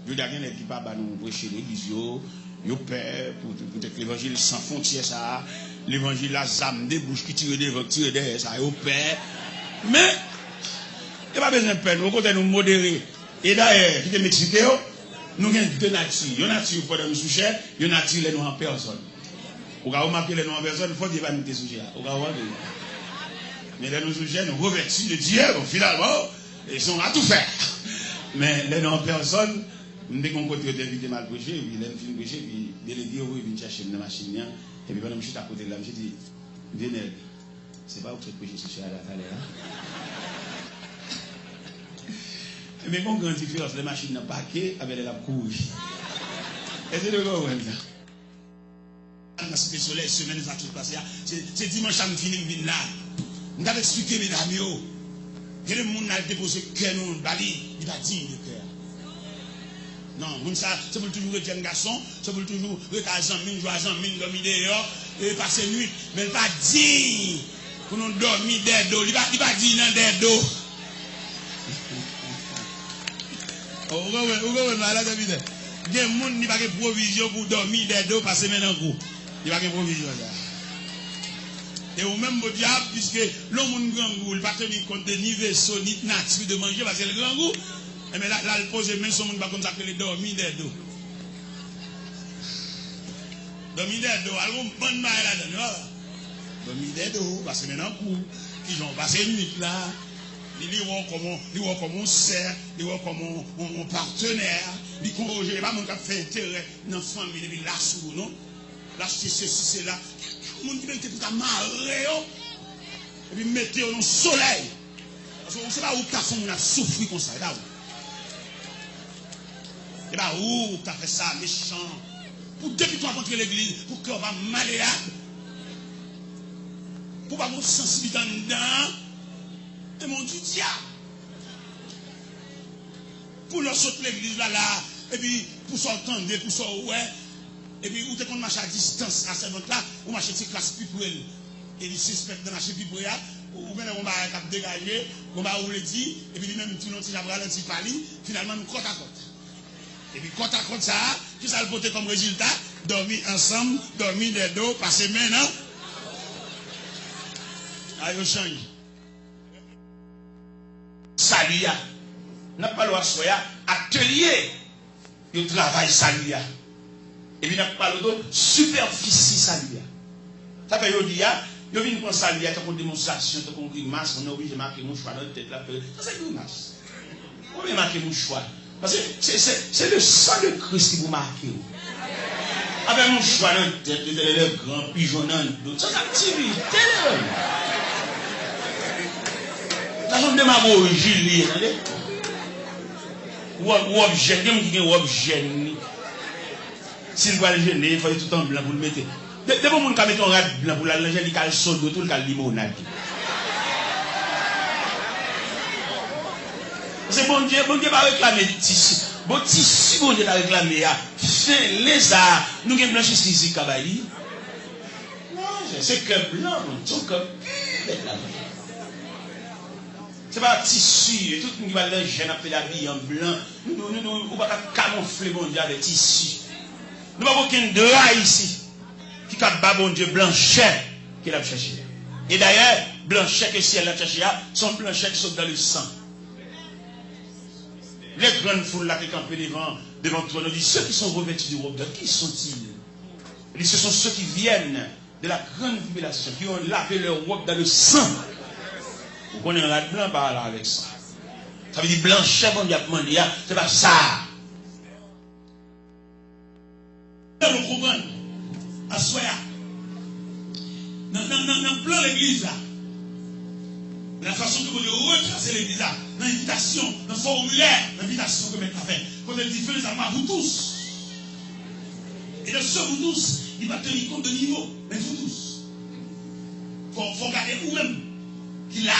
Je dis à quelqu'un qui pas nous prêcher l'église, yo peur pour l'évangile sans frontières, ça, l'évangile la zame des bouches qui tire derrière, ça, yo peur. Mais, il n'y a pas besoin de peur, nous comptons nous modérer. Et d'ailleurs, qui te Mexique, nous avons deux natures. Il y a une nature pour nous sujets, il y a une nature les nous en personne. Vous avez remarqué les nous en personne, il faut dire nous des sujets. Mais les nous sujets, nous revêtis de Dieu, finalement, ils sont à tout faire. Mais les nous en personne, dès qu'on côté d'éviter mal prêcher, puis les films prêcher, puis délégué, oui, ils viennent chercher une machine, et puis pendant que je suis à côté de là, je dis, venez, c'est pas vous qui prêchez ce à la talère. Mais bon, grande différence, les machines n'ont pas qu'à avec la couille. Est-ce que vous comprenez ça? Dans ce soleil, semaine, ça tout passé. C'est dimanche, ça me finit, je là. Je vais expliquer, mesdames, que le monde a déposé cœur, nous, bali, il va dire le cœur. Non, c'est pour toujours être un garçon, c'est pour toujours être un mine, jouer un mine, dormir dehors, et passer nuit. Mais il va dire, pour nous dormir dehors, il va dire dans dehors. Vous comprenez, malade, David? Il y a des gens qui n'ont pas de provision pour dormir dehors, passer maintenant en cours. Il n'y a pas de provision là. Et au même diable, puisque l'homme grand goût, il ne va pas tenir compte de ni vaisseau, ni nature de manger, parce que le grand goût, mais là, il pose même son monde, comme ça, que les dormir dehors. Dormir dehors, alors, bonne maille là-dedans. Dormir dehors, parce que maintenant en cours, ils ont passé une nuit là. Il voit comment on sert, il voit comment on partenaire, il ne pas mon fait intérêt dans la famille, il là sous non. Là, c'est ceci, c'est là. Le monde qui était tout à marrer, et puis mettez au soleil. Parce qu'on ne sait pas où tu as fait, on a souffert comme ça. Et bien, où tu as fait ça, méchant. Pour depuis toi contre l'église, pour qu'on va malléable. Pour pas avoir sensibilité dedans. Et mon Dieu, diable. Pour leur sauter l'église là, et puis pour s'entendre, pour s'entendre, ouais. Et puis, où tu marches à distance à cette là, ou marcher ces classes plus pour elle. Et il suspecte de marcher plus pour elle, ou bien on va dégager, on va où le dit, et puis lui-même, tout le monde, si j'avais ralenti par lui, finalement, nous côte à côte. Et puis, côte à côte, ça, qui ça le porter comme résultat? Dormir ensemble, dormir des dos, passer maintenant. Allez, on change. Salut, n'a pas le choix, atelier, il travaille salut. Et puis, il n'y a pas de superficie salut. Ça fait que il y a une salut, il y a une démonstration, une grimace, on est obligé de marquer mon choix dans la tête. Ça, c'est une grimace. On peut marquer mon choix. Parce que c'est le sang de Christ qui vous marque. Avec mon choix dans la tête, le grand pigeon dans le dos. C'est l'activité. La zone de ma mort, Julie. Ou objet, il y a un objet. Si vous allez gêner, il faut tout en blanc pour le mettre. Dès que vous mettez un rat blanc pour l'allergie, il y a le soda, tout le limonade. C'est bon Dieu va réclamer tissu. Bon tissu, bon Dieu va réclamer. Fin les arts. Nous avons blanchi ici, Kabali. Non, c'est que blanc, c'est que c'est pas un tissu. Tout le monde va le gêner, après l'habiller en blanc. Nous ne pouvons pas camoufler, bon Dieu, avec tissu. Nous n'avons aucun drap ici qui a bon Dieu blanchet qu'il a cherché. Et d'ailleurs, blanchet que si elle a cherché, sont blanchets qui sont dans le sang. Les grandes foules là qui campent devant toi, nous disent ceux qui sont revêtus du robe d'or, qui sont-ils? Ce sont ceux qui viennent de la grande tribulation, qui ont lavé leur robe dans le sang. Vous connaissez un rat blanc par là avec ça. Ça veut dire blanchet, bon Dieu, c'est pas ça. Le programme, à Soya, dans le plan de l'église, la façon que vous retracer l'église, dans l'invitation, dans le formulaire, l'invitation que vous avez fait, quand elle dit faites à vous tous. Et de ce vous tous, il va tenir compte de niveau, mais vous tous. Il faut regarder vous-même qu'il a.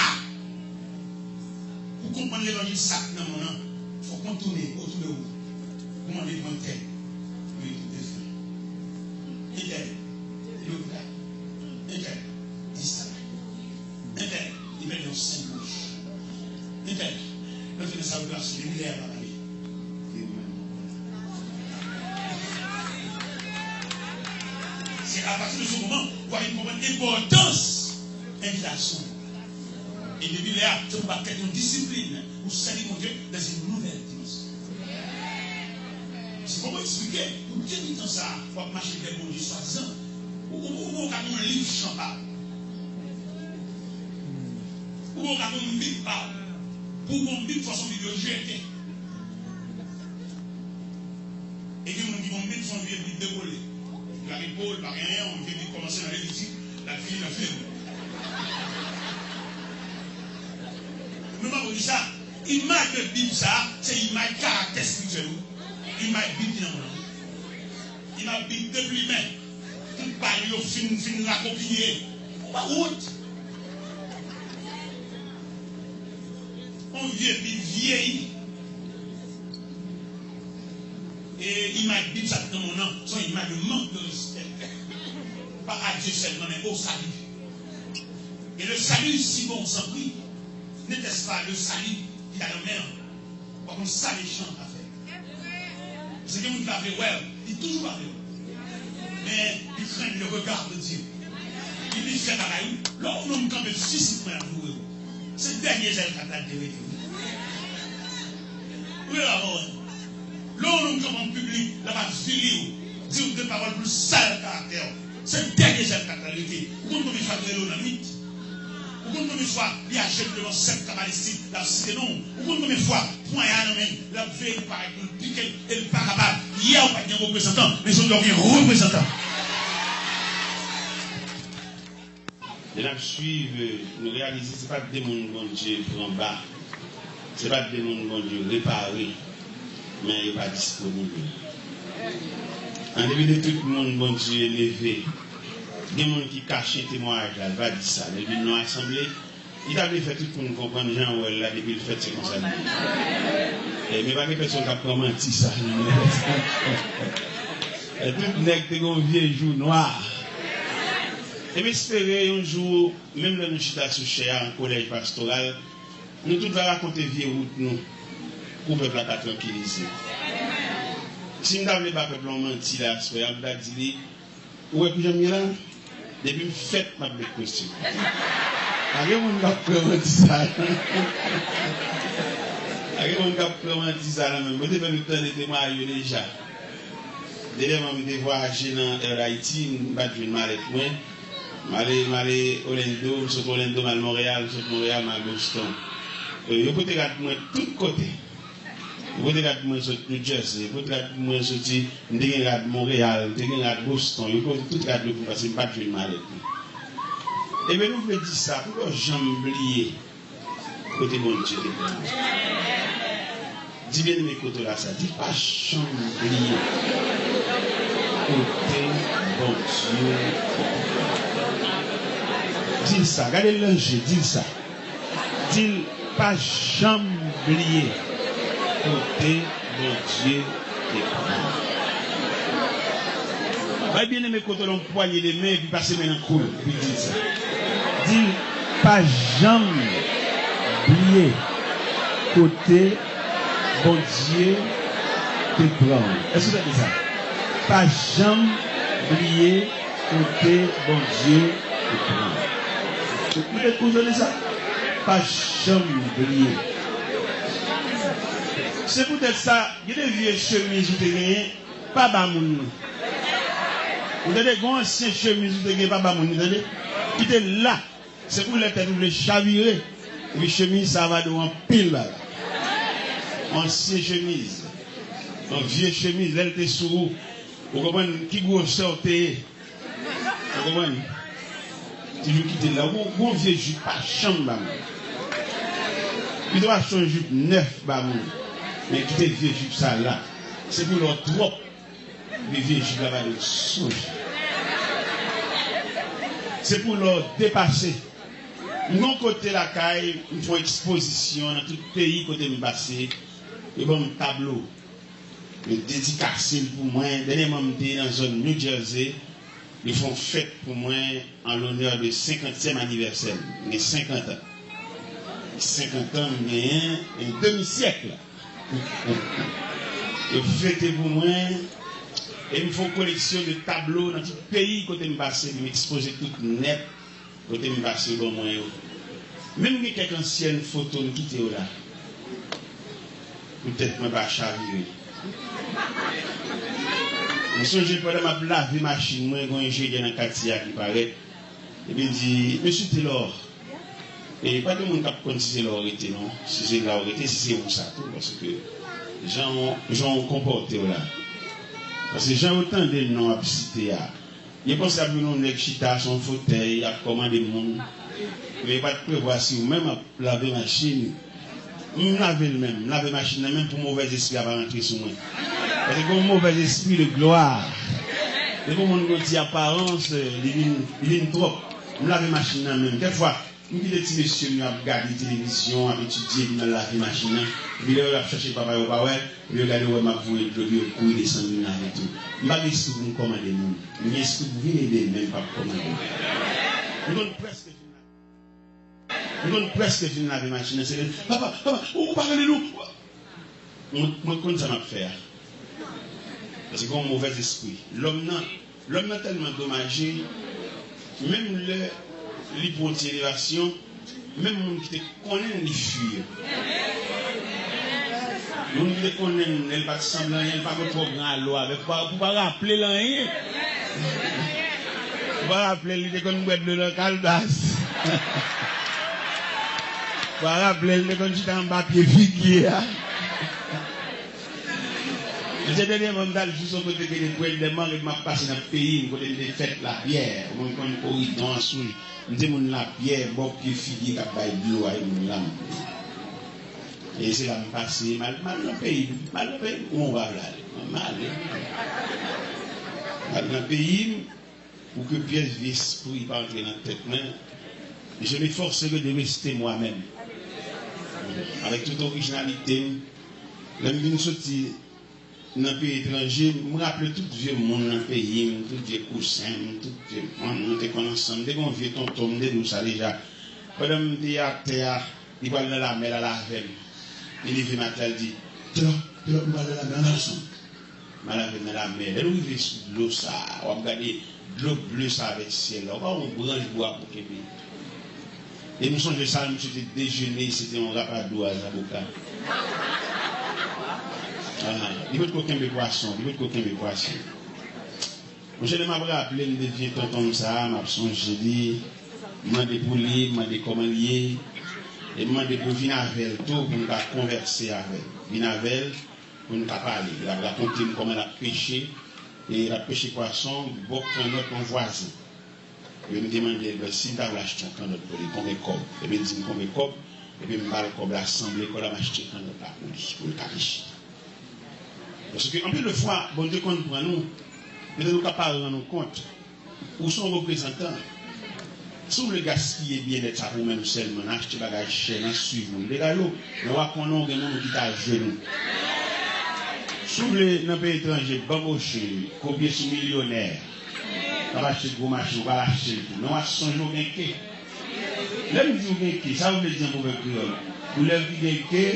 Pour comprendre l'évangile sacré dans mon nom, il faut contourner autour de vous. Comment les demander? Oui, tout est fait. Il met dans 5 bouches. Le fait de sa place, il est là. à partir de ce moment, vous allez comprendre l'importance de l'invitation. Et depuis là, c'est pour être une discipline pour servir mon Dieu dans une nouvelle dimension. C'est comment expliquer, pour bien dire ça, pour marcher des bons Dieu soi-disant, ou au cas où un livre champagne, ou au cas où un livre parle, pour qu'on vive de façon biologique. Et que nous vivons vite son vieux vite déroulé. La épaule, par rien, on vient de commencer dans l'éthique, la fille, la fille. Nous m'avons dit ça. Image de Bible, ça, c'est image caractère spirituel. Image Bible dans mon image Bible de lui-même. Tout parler au fin la copier. Pas route. On vieillit. Et image Bible, ça dans mon nom, son image de manque de respect. Pas à Dieu seulement, mais au salut. Et le salut, si bon, sans prix. N'était-ce pas le salut qui a la mer? Par contre, ça les chants à faire. C'est que vous l'avez, ouais, il est toujours avec vous. Mais il craint le regard de Dieu. Il dit, fait à la rue, l'homme nous campe physiquement à vous. C'est le dernier zèle qui a la vérité. Oui, alors, l'homme nous campe en public, là-bas, fili, dit deux paroles plus sales caractère. C'est le dernier zèle qui a la vérité. Vous comprenez faire de l'eau dans le mythe? Vous comprenez combien de fois il y a jeté devant cette cabalistique, la cité non. Vous comprenez combien de fois, point à même, la veille par exemple, le piquet et le parabab. Hier, on n'a pas de représentant, mais ils ont un représentant. Et là, suivre, nous réalisons, ce n'est pas des mondes bon Dieu prend bas. Ce n'est pas des mondes bon Dieu réparé, mais il n'est pas disponible. En début de tout le monde bon Dieu élevé. Il y a des gens qui cachent les témoignages, il va dire ça. Depuis nous assemblés, il a fait tout pour nous comprendre, Jean, là, depuis le fait, c'est comme ça. Mais pas que personne qui a menti ça. Et tout nègre qui a un vieux jour noir. Et j'espère un jour, même là, nous sommes sur Chéa, en collège pastoral, nous tous allons raconter vieux route, nous, pour le peuple à tranquilliser. Si nous n'avons pas peuple menti là, on va dire, où est-ce que j'aime là? Depuis le fait, je vais poser question. Il y a des gens qui ont présenté ça. Il y a des gens qui ont présenté ça. Je vais vous donner des témoignages déjà. D'ailleurs, je vais voyager dans Haïti, je vais aller à Orlando, je suis Orlando, à Montréal, je suis Montréal, à Boston. Je vais regarder de tous côtés. Je vais regarder New Jersey, je vais regarder Montréal, je vais regarder Boston, je vais tout regarder parce que je ne vais pas jouer mal. Et bien nous voulons dire ça, pourquoi j'aime oublier côté bon Dieu. Dis bien mes côtés là, ça dit pas j'aime oublier côté bon Dieu. Dis ça, regardez l'ange, dis ça. Dis pas j'aime oublier côté bon Dieu qui est bien aimé côté l'on poignet les mains et puis passer maintenant cool puis dis ça. Dis pas jamais oublier côté bon Dieu te prend. Est-ce que vous avez ça? Pas jamais oublier côté bon Dieu te prend. Vous avez ça? Pas jamais oublier. C'est peut-être ça, il y a des vieux chemises ou des pas bamoun. Vous avez des grands anciens chemises ou des pas bamoun. Vous avez qui étaient là. C'est pour les têtes, vous les chavirer. Les chemises, ça va devant pile là. Ancienne chemise. Donc, vieille chemise, elle était sous vous. Vous comprenez qui gros sortait. Vous comprenez? Si vous quittez là, vous vieux jupe pas chambre. Il doit acheter un jupe neuf bamoun. Mais tout est vieux jupe ça là. C'est pour leur trop. Les vieux jupes là-bas de songe. C'est pour leur dépasser. Mon côté la caille, ils font exposition dans tout le pays côté me passer. Et bon tableau. Le dédicacé pour moi. Dernièrement, j'étais dans la zone New Jersey. Ils font fête pour moi en l'honneur de 50e anniversaire. Mais 50 ans. 50 ans, mais un demi-siècle. Ils fêtent pour moi Et il me faut une collection de tableaux dans tout le pays, côté me passer, m'exposer tout net, côté me passer bon moins. Même si quelques anciennes photos me quitter là. Peut-être me pas chavirer. Je songe pendant ma laver machine, moi j'ai un ingénieur dans le quartier qui paraît. Et puis il dit, monsieur Taylor, et pas de monde qui compte si c'est l'orité, non? Si c'est l'orité, si c'est où ça, tout, parce que les gens ont comporté là. Parce que j'ai autant de noms à citer. Il est possible que nous chita son fauteuil, à commander le monde. Mais pas de prévoir si vous-même laver machine. Je lave le même, lave machine, même pour mauvais esprit à rentrer sur moi. Parce que comme mauvais esprit de gloire, et pour mon petit apparence, il est trop. Je lave machine même. Quelquefois, je dis les petits messieurs, ils regardent la télévision, ils étudient dans la machine. Puis là, ils cherchent papa ou pas, ils regardent où ma voix, ils couillent, ils descendent et tout. Je ne sais pas si vous commandez nous. Je ne sais pas si vous venez même pas commander. Nous avons presque fini la machine. Papa, vous parlez de nous. Moi, comment ça m'a fait? Parce que comme un mauvais esprit. L'homme n'a tellement dommagé, même l'hypotélévation, même les gens qui te connaissent les fuir. Les gens qui te connaissent, ils ne pas semblant, ils ne pas trop grand à l'eau avec. Vous ne pouvez pas rappeler rien. Vous ne pouvez pas rappeler les gens qui boivent de la calebasse. Vous pouvez rappeler les gens qui ont un papier figuier. J'ai donné un mandat juste au côté des gouvernements qui m'a passé dans le pays, côté des fêtes la pierre, on connaît un corridor en dessous. Je dis la pierre, bon pied figuier qui a baillé de l'eau avec mon lame. Et c'est là me passer mal dans le pays, où on va là, mal dans le pays, pour que pièce vice pour y pas entrer dans la tête, je m'efforcerai de rester moi-même, avec toute originalité. L'homme vient sortir dans le pays étranger, je me rappelle tout vieux monde dans le pays, tout vieux cousin, tout vieux monde, nous sommes ensemble, dès qu'on vient tonton, nous ça déjà. Pendant que je suis à terre, il va dans la mer à la veille. Il vient matin, il dit, tu vas dans la mer ensemble. Je vais dans la mer, elle ouvre sous l'eau ça, on va regarder l'eau bleue ça avec le ciel, on va branche bois pour Québec. Et nous sommes de ça, nous sommes déjeuner, c'était un rapadou à Zaboka. Il veut qu'aucun de poisson, il veut qu'aucun de poisson. Je ne m'avais rappelé, je deviens tonton ça, je me suis dit, je m'ai déboulé, je m'ai décommandé, et je m'ai déboulé avec tout pour nous converser avec. Vinavel, pour nous parler. Il a raconté comment il a pêché, et il a pêché poisson, beaucoup de notre voisin. Je me demandais si tu as acheté un canot pour combien de cobs. Et puis, il dit combien de cobs. Et puis, je me le cob assemblé pour acheter un canot pour le capiche. Parce que, en plus de fois, bon Dieu, quand nous prenons, nous sommes capables de rendre compte où sont vos représentants. Si vous le gaspillez bien d'être ça pour vous-même seulement, acheter des bagages chers, suivre les gars, nous avons des gens qui sont à genoux. Si vous voulez, dans le pays étranger, bamboucher, combien de millionnaires. On va acheter gros marché, on va acheter tout. Mais on va changer au gain. L'homme dit au gain, ça vous le dire pour le créole. Vous l'avez dit gain.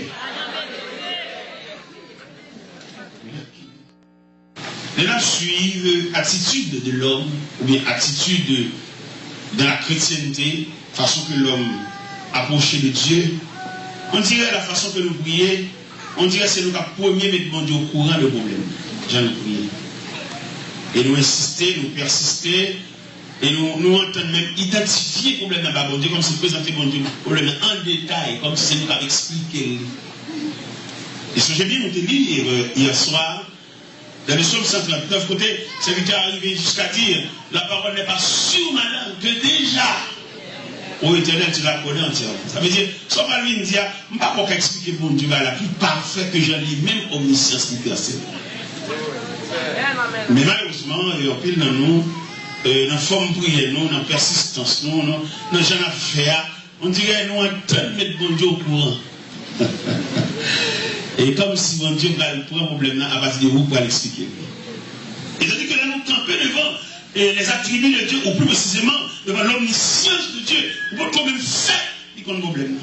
Maintenant, suivre l'attitude de l'homme, ou bien attitude de la chrétienté, façon que l'homme approche de Dieu. On dirait la façon que nous prions, on dirait que c'est nous qui premier mettre mon Dieu au courant de problème. J'en ai prié. Et nous insister, nous persister, et nous entendre même identifier le problème dans bon Dieu, comme si présenter mon Dieu le problème en détail, comme si c'est nous qui avons expliqué. Et ce que j'ai bien noté hier soir, dans le psaume 139, côté, c'est qu'il est arrivé jusqu'à dire, la parole n'est pas sur ma langue, que déjà, au éternel, tu la connais entièrement. Ça veut dire, sans pas lui me dire, je ne peux pas expliquer mon Dieu la plus parfait que j'en ai, même omniscience universelle. Mais malheureusement, en pile dans nous, dans la forme prière, nous, dans la persistance, nous, dans le genre d'affaires, on dirait nous en train de mettre bon Dieu au courant. Et comme si bon Dieu va prendre un problème là, à partir de vous pour l'expliquer. Et c'est-à-dire que là, nous campons devant les attributs de Dieu, ou plus précisément devant l'omniscience de Dieu, ou pas quand même fait, il y a un problème.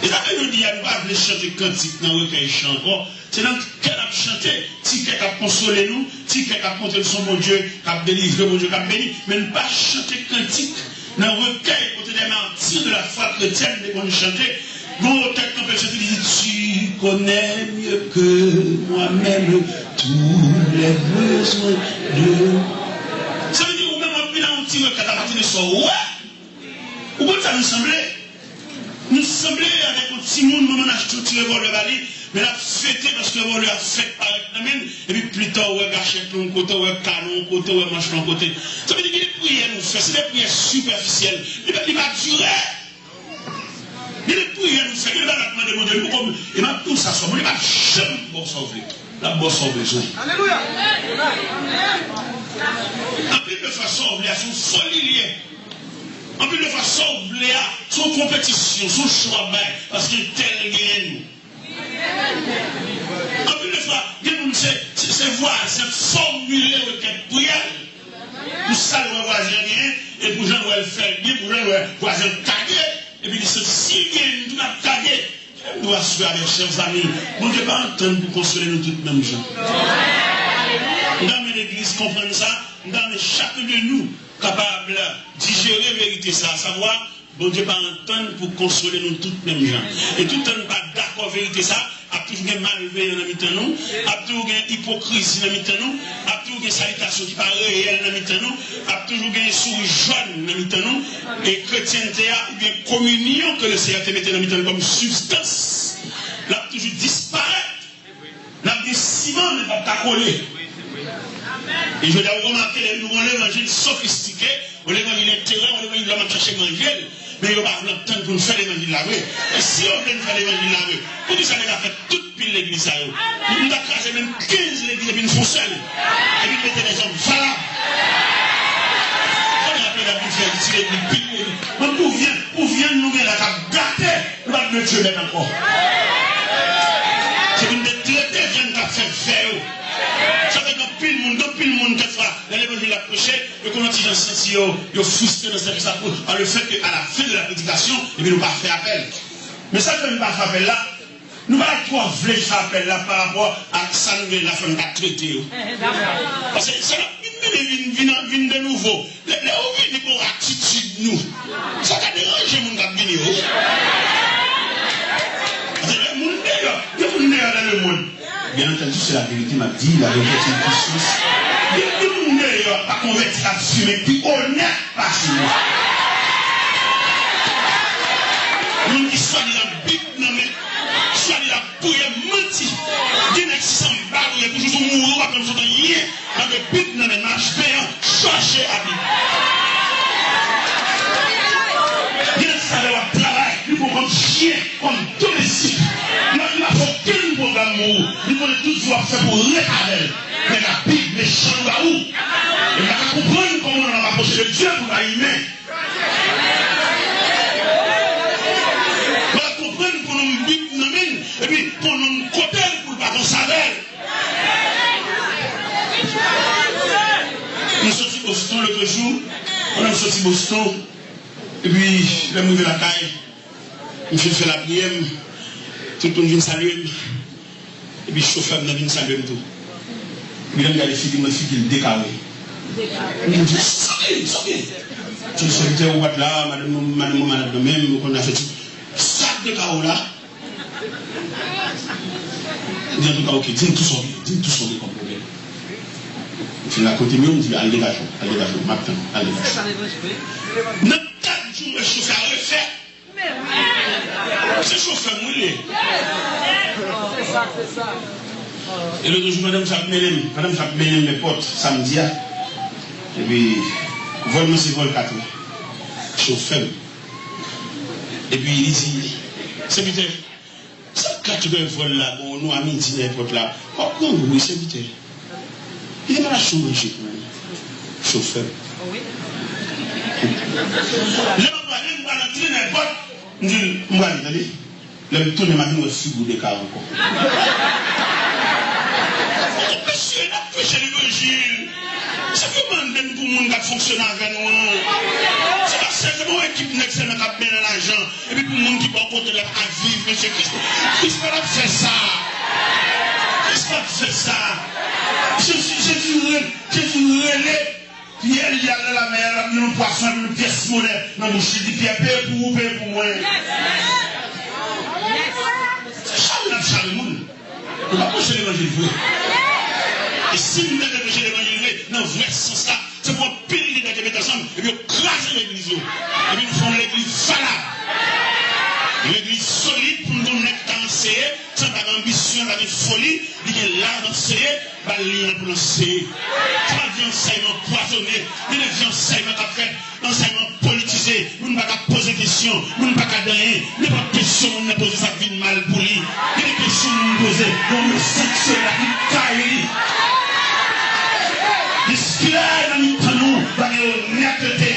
Et ça fait nous dire, nous ne pouvons pas chanter cantique dans le recueil chant encore. C'est dans le cœur à chanter, si quelqu'un a consolé nous, si quelqu'un a montré son bon Dieu, qui a délivré mon Dieu, qui a béni, mais ne pas chanter cantique dans le recueil, côté des martyrs de la foi chrétienne, dès qu'on chantait. Bon, peut-être qu'on peut chanter, il dit, tu connais mieux que moi-même tous les besoins de. Ça veut dire, ou même en plus, on tire le catapartie de son ouais. Ou comme ça nous semblait. Nous semblait avec un petit monde, maman a tout tiré pour le balai, mais la fêté parce que le a fait par la même, et puis plus tard, on a gâché un côté, on a canon, côté, on a manche un côté. Ça veut dire que les prières nous fait, c'est des prières superficielles. Il va durer. Il y a des prières nous fait, il va demander mon Dieu, il va tout ça sauver, il va jamais bon sauver. La bonne sauver. Alléluia. En plus de façon, il y a son folie liée. En plus de façon, son compétition, son choix, parce qu'il est tel gain. En plus de fois, c'est voir, c'est formuler requête prière. Pour ça, le voisin bien, et pour gens le faire bien, pour gens le voisin taguer. Et puis, c'est si bien, nous avons tagué. Nous allons se faire avec chers amis. Nous ne devons pas entendre pour consoler nous toutes mêmes gens. Dans l'église, comprendre ça, dans chacun de nous, capable de digérer la vérité, ça, à savoir, bon Dieu va entendre pour consoler nous toutes mêmes gens. Et tout le temps, pas d'accord avec la vérité, ça, a toujours un malveillant dans le nous, a toujours une hypocrisie dans le nous, a toujours une salutation qui n'est pas réelle dans le nous, a toujours une souris jaune dans le nous, et chrétienté a bien communion que le Seigneur te mettait dans le comme substance, l'a toujours disparaître, l'a dit ciment ne va pas coller. Et je vais vous remarquer, nous avons l'évangile sophistiqué, on l'évangile intérieur, on l'évangile l'homme chercher manger, mais il va pas l'entendre pour nous faire l'évangile là. Et si on veut faire l'évangile là, pour ça, on a fait toute pile l'église. Nous avons crasé même 15 l'église et puis nous font seul. Et puis mettez les hommes valables. On a appelé la plus faire tirer une pile. Pour vient nous mettre la carte gâtée, nous allons le Dieu mettre encore. C'est une des traités qui vient de faire faire. Ça fait que pile monde, quelquefois, l'évangile a prêché, et qu'on a dit dans ce sens, ils ont frustré dans cette ça par le fait qu'à la fin de la prédication, et puis nous pas fait appel. Mais ça que nous pas fait appel là, nous pas trop voulu faire appel là par rapport à ça nous la fin de traiter. Parce que ça vient de nouveau. Les ouvriers pour attitude nous. Ça a dérangé mon gars venir. Le monde dans le monde. Bien entendu, c'est la vérité, m'a dit, la vérité, c'est une puissance. Le monde n'est pas converti à fumer, puis honnête, pas fumer. Nous qui soit de la Bible, soit de la prière, menti. Bien existant, barrière, pour toujours mourir, comme ça, rien. Dans le Bible, dans les marches payants, chercher à vivre. Bien existant, le travail, nous pouvons comme chien, comme domestique. Il n'a aucun programme où il faut toujours faire pour réparer. Mais la Bible est chante là où. Et on va comprendre comment on va approcher de Dieu pour l'aimer. On va comprendre qu'on a une Bible nous et puis qu'on a une côté pour ne pas qu'on s'avère. Nous sommes sortis Boston l'autre jour. On a sorti Boston. Et puis, là, nous la taille. Nous faisons la prière. Tout le monde vient saluer. Et puis, le chauffeur vient saluer tout. Et puis, il regarde les filles, il fille décalé. Il me dit, sortez. Je suis au boîte là, madame de même, qu'on a fait tout. Ça décalé là. Il dit en tout cas, ok, dis tout sauver comme problème. Je suis à côté de lui, on me dit, allez dégage, matin, allez dégage. Notre 4 jours, le chauffeur a refait. C'est chauffeur moulé. C'est ça. Et l'autre jour, madame Jacques Mélène, mes potes, samedi, et puis, vol, c'est vol 4. Chauffeur. Et puis, il dit, c'est vite, ça 4 vol là, bon, nous, à midi, les potes là. Oh, non, oui, c'est vite. Il est pas la chauffeur. Chauffeur. Oui. Je dis, moi, attendez, le tour de ma vie, je suis figure de cas encore. Monsieur, il a prêché l'évangile. C'est vraiment pour le monde qui fonctionne avec nous. C'est pas seulement l'équipe qui a bien l'argent. Et puis pour le monde qui va porter la vie, monsieur Christ. Christ va faire ça. fait ça. Jésus relais. Pierre, il y a la mer, il y a un poisson, une pièce monnaie. Non, mon chien dit Pierre, paye pour vous, paye pour moi. C'est ça, on a fait le monde. On va prêcher l'évangile vrai. Et si vous mettez prêcher l'évangile vrai, dans le vrai sens là, c'est pour pile l'idée de mettre ensemble, et puis craser l'église. Et puis nous faisons l'église valable. L'église solide pour nous mettre dans l'enseigner, sans pas d'ambition, pas de folie, il est là d'enseigner, pas lien pour l'enseigner. Pas d'enseignement poisonné, il y a des enseignements à faire, enseignement politisé, nous ne pouvons pas poser des questions, nous ne pouvons pas gagner, il n'y a pas de questions, nous ne pouvons pas poser sa vie de mal pour lui. Il y a des questions que nous poser, nous le sanctionner la vie de Kairi. L'islam a mis en nous, va y avoir honnêteté.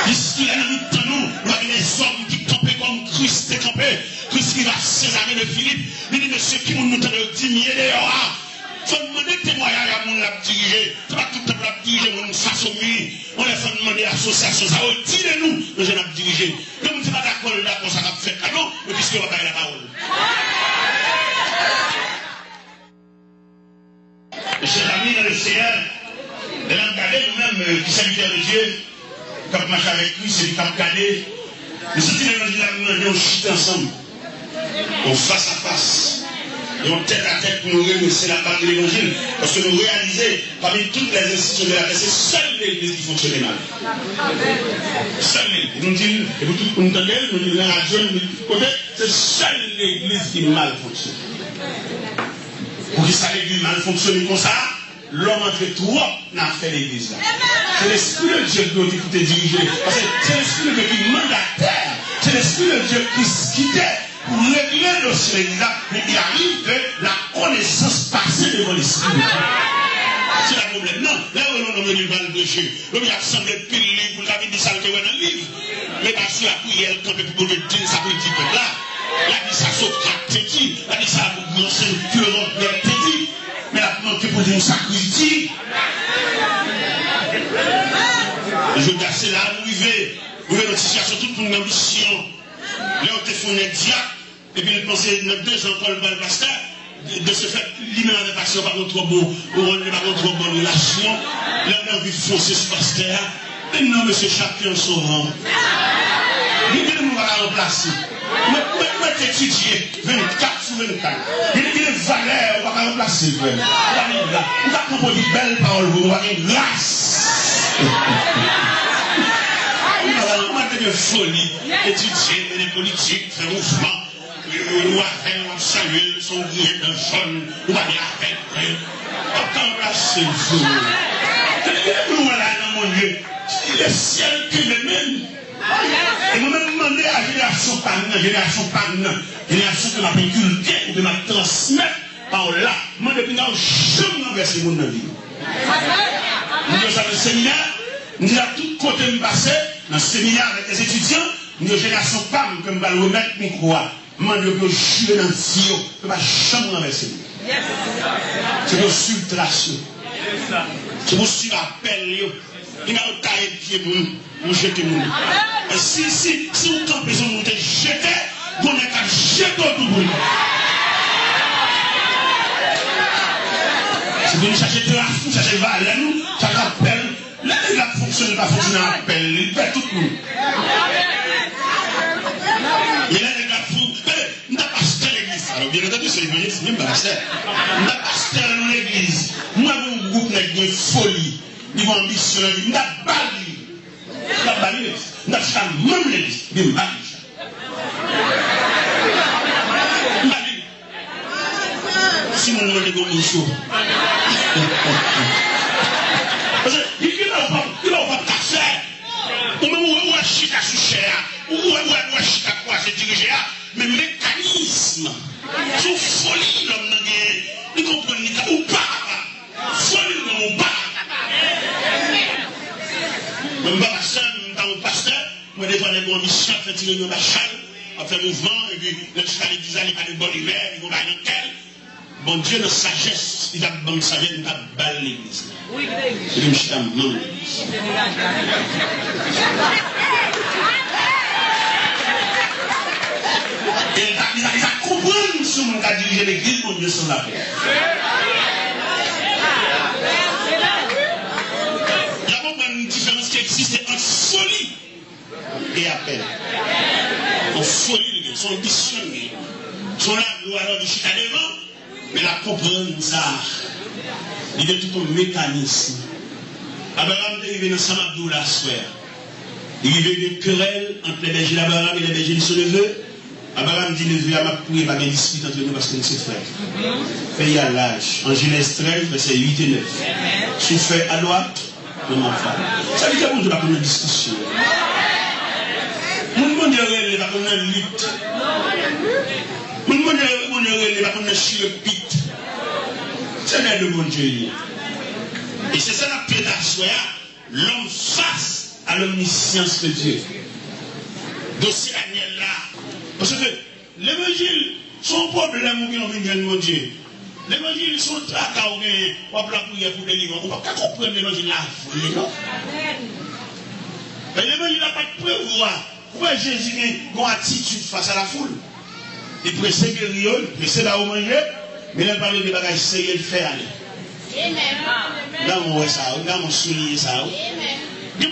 L'islam a mis en nous, va y avoir des hommes qui campent comme Christ est campé. Christ qui va Césarée de Philippe, il dit, monsieur, qui nous t'a diminué dehors. Il faut demander témoignage à mon l'a dirigé. Ce n'est pas tout le temps l'a dirigé, mon face au mur. On les fait demander l'association, ça va dire nous, le jeune l'a dirigé. Donc, on ne sait pas d'accord, ça va faire canon, mais puisqu'on va parler la parole. Mes chers amis dans le Seigneur, de l'engager nous-mêmes, qui serviteurs de Dieu, quand on marche avec lui, c'est du cap cadet. Nous sommes l'évangile, on chute ensemble, on face à face. Et on tête à tête pour nous remercier la part de l'évangile. Parce que nous réalisons, parmi toutes les institutions de la terre, c'est seule l'église qui fonctionne mal. Seule l'église. Nous disons, et vous tous nous entendez, nous disons la radio, nous disons côté, c'est seule l'église qui mal fonctionne. Pour que ça l'église mal fonctionne comme ça, l'homme en fait trop dans fait l'église là. C'est l'esprit de Dieu qui doit te diriger. Parce que c'est l'esprit de Dieu qui mandataire. C'est l'esprit de Dieu qui t'aide. Pour régler le ciel, mais il arrive que la connaissance passée devant l'esprit de Dieu. C'est le problème. Non, là où on a venu dans le péché, l'homme il a semblé pile livre, vous avez dit ça le dans le livre. Mais parce que la prière, quand on peut dire ça, peut dire comme là. Il a dit ça, sauf qu'il a dit, il a dit ça pour grand philosophe, il a dit, mais la demande pour dire ça, critique. Je veux dire, c'est là où il veut. Vous voyez notre situation, toute une ambition. Là, on te fait un diable, et puis il pensait, notre deux ans, Paul le pasteur, de se faire limiter avec passion par notre trop bon, par notre trop bonne relation. Là, on a envie de foncer ce pasteur. Mais non, monsieur, chacun son rang. Il dit, nous va remplacer. Moi, t'étudier 24 sur 24. Il dit, les valeurs, on va remplacer. On va composer de belles paroles, on va une grâce. On va tenir folie, étudier les politiques, faire mouvement. On va faire un salut, son gouvernement d'un jaune, on va dire avec. On va remplacer le jour. Nous voilà dans mon Dieu. Le ciel que le même. Et moi-même demandé à la génération que m'a inculqué ou que m'a transmettre par là. Moi, depuis là, je me renverse le monde dans la vie. Nous avons le séminaire, nous avons tout côté me passer, dans le séminaire avec les étudiants, nous avons une génération femme que je vais remettre mon croix. Moi, je vais jurer dans le ciel, je ne vais jamais renverser. C'est pour filtration. C'est pour suivre l'appel. Il m'a taillé pied pour nous jeter. Si vous campez sur nous, jeter, vous n'avez qu'à jeter tout le monde. Si vous cherchez de la fou, cherchez valeur, ça rappelle. Là, il a fonctionné, pas fonctionné, appelle, il fait tout le monde. Il a des gars fous. Nous n'avons pas acheté l'église. Alors, bien entendu, c'est l'évangile, c'est même pas acheté. Nous n'avons pas acheté dans l'église. Moi, mon groupe n'a pas de folie. Ils vont ambitionner, ils n'ont pas de l'église. Nous n'avons pas même l'église. Ils n'ont pas de si mon nom est comme chaud. Parce que, il ne va pas faire. Ou même où est chita sous cher, ou est chita quoi, c'est dirigé, mais mécanisme. Sous folie, l'homme n'a gagné. Il comprend ou pas. Folie, l'homme ou pas. Même pas pasteur, moi, des fois, les bons missions, fait tirer une machine, on fait mouvement, et puis, le cheval, il disait, il n'a pas de bonne humeur, il va dans quel. Bon Dieu, dans sagesse, il a bon sagesse, il a balle l'église. C'est une chita non l'église. Et il a compris ce son monde qui a dirigé l'église, mon Dieu, sans la paix. Il y a pas une différence qui existe entre folie et appel. En folie, son ambition, son gloire de chita devant, mais la comprendre ça. Il est tout un mécanisme. Abraham est arrivé dans Samadou la soeur. Il y a eu une querelle entre les bergers d'Abraham et les bergers de son neveu. Abraham dit neveu à ma prière, pas de dispute entre nous parce que nous sommes frères. Pays à l'âge. En Genèse 13, versets 8 et 9. Souffert à droite, de ma femme. Ça veut dire qu'on ne va pas une discussion. Mon monde est pas comme une lutte. Mon monde est pas comme une chirurgie. C'est l'aide de mon Dieu. Et c'est ça la paix d'Assoya, l'homme face à l'omniscience de Dieu. Dossier Daniel là. Parce que l'évangile, son problème ou bien on vient de mon Dieu. L'évangile, son tracas ou bien on va prier pour délivrer. On ne va pas comprendre l'évangile là. Mais l'évangile n'a pas de prévoir. Pourquoi Jésus a une attitude face à la foule? Il presse guérir, il presse là où manger, mais il parle de bagages sérieux, il fait aller. Dans mon ça, dans mon soulier ça. Il y a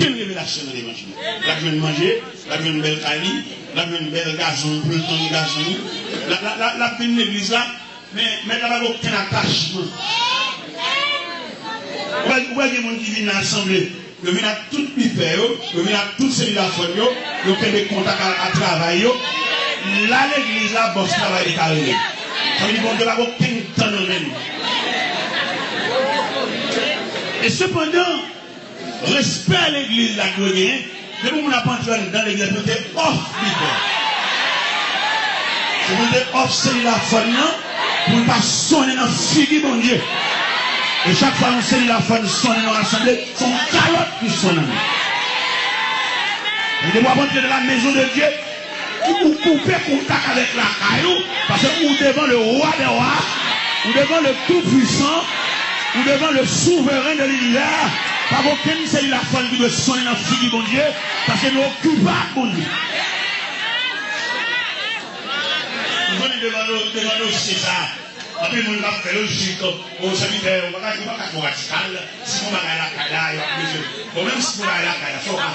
une révélation dans l'évangile. La jeune manger, la jeune belle cali, la jeune belle garçon, pour le temps de garçon. La peine de l'église là, mais il n'y a aucun attachement. Vous voyez des gens qui viennent assembler. Ils viennent à toute pipère, ils viennent à toute cellule ils ont des contacts à travailler. Là, l'église, là, bosse travail de carrière. Ça veut dire qu'on ne doit pas aucun temps de même. Et cependant, respect à l'église, la gloire, dès qu'on n'a pas entré dans l'église, on était off leader. On était off cellule pour ne pas sonner dans le figure, mon Dieu. Et chaque fois qu'on sait la femme sonne dans l'assemblée, son calotte qui sonne. On doit rentrer dans la maison de Dieu, ou couper contact avec la caillou, parce que ou devant le roi des rois, ou devant le tout-puissant, ou devant le souverain de l'univers, pas aucune c'est la femme qui doit sonner dans le figure de mon Dieu, parce que nous occupons pas mon Dieu. Nous venons devant nous, c'est ça. Après, nous avons fait logique au séminaire, on va pas faire radical. Si on va aller à la caille, on va même si on va aller à la caille, il faut pas.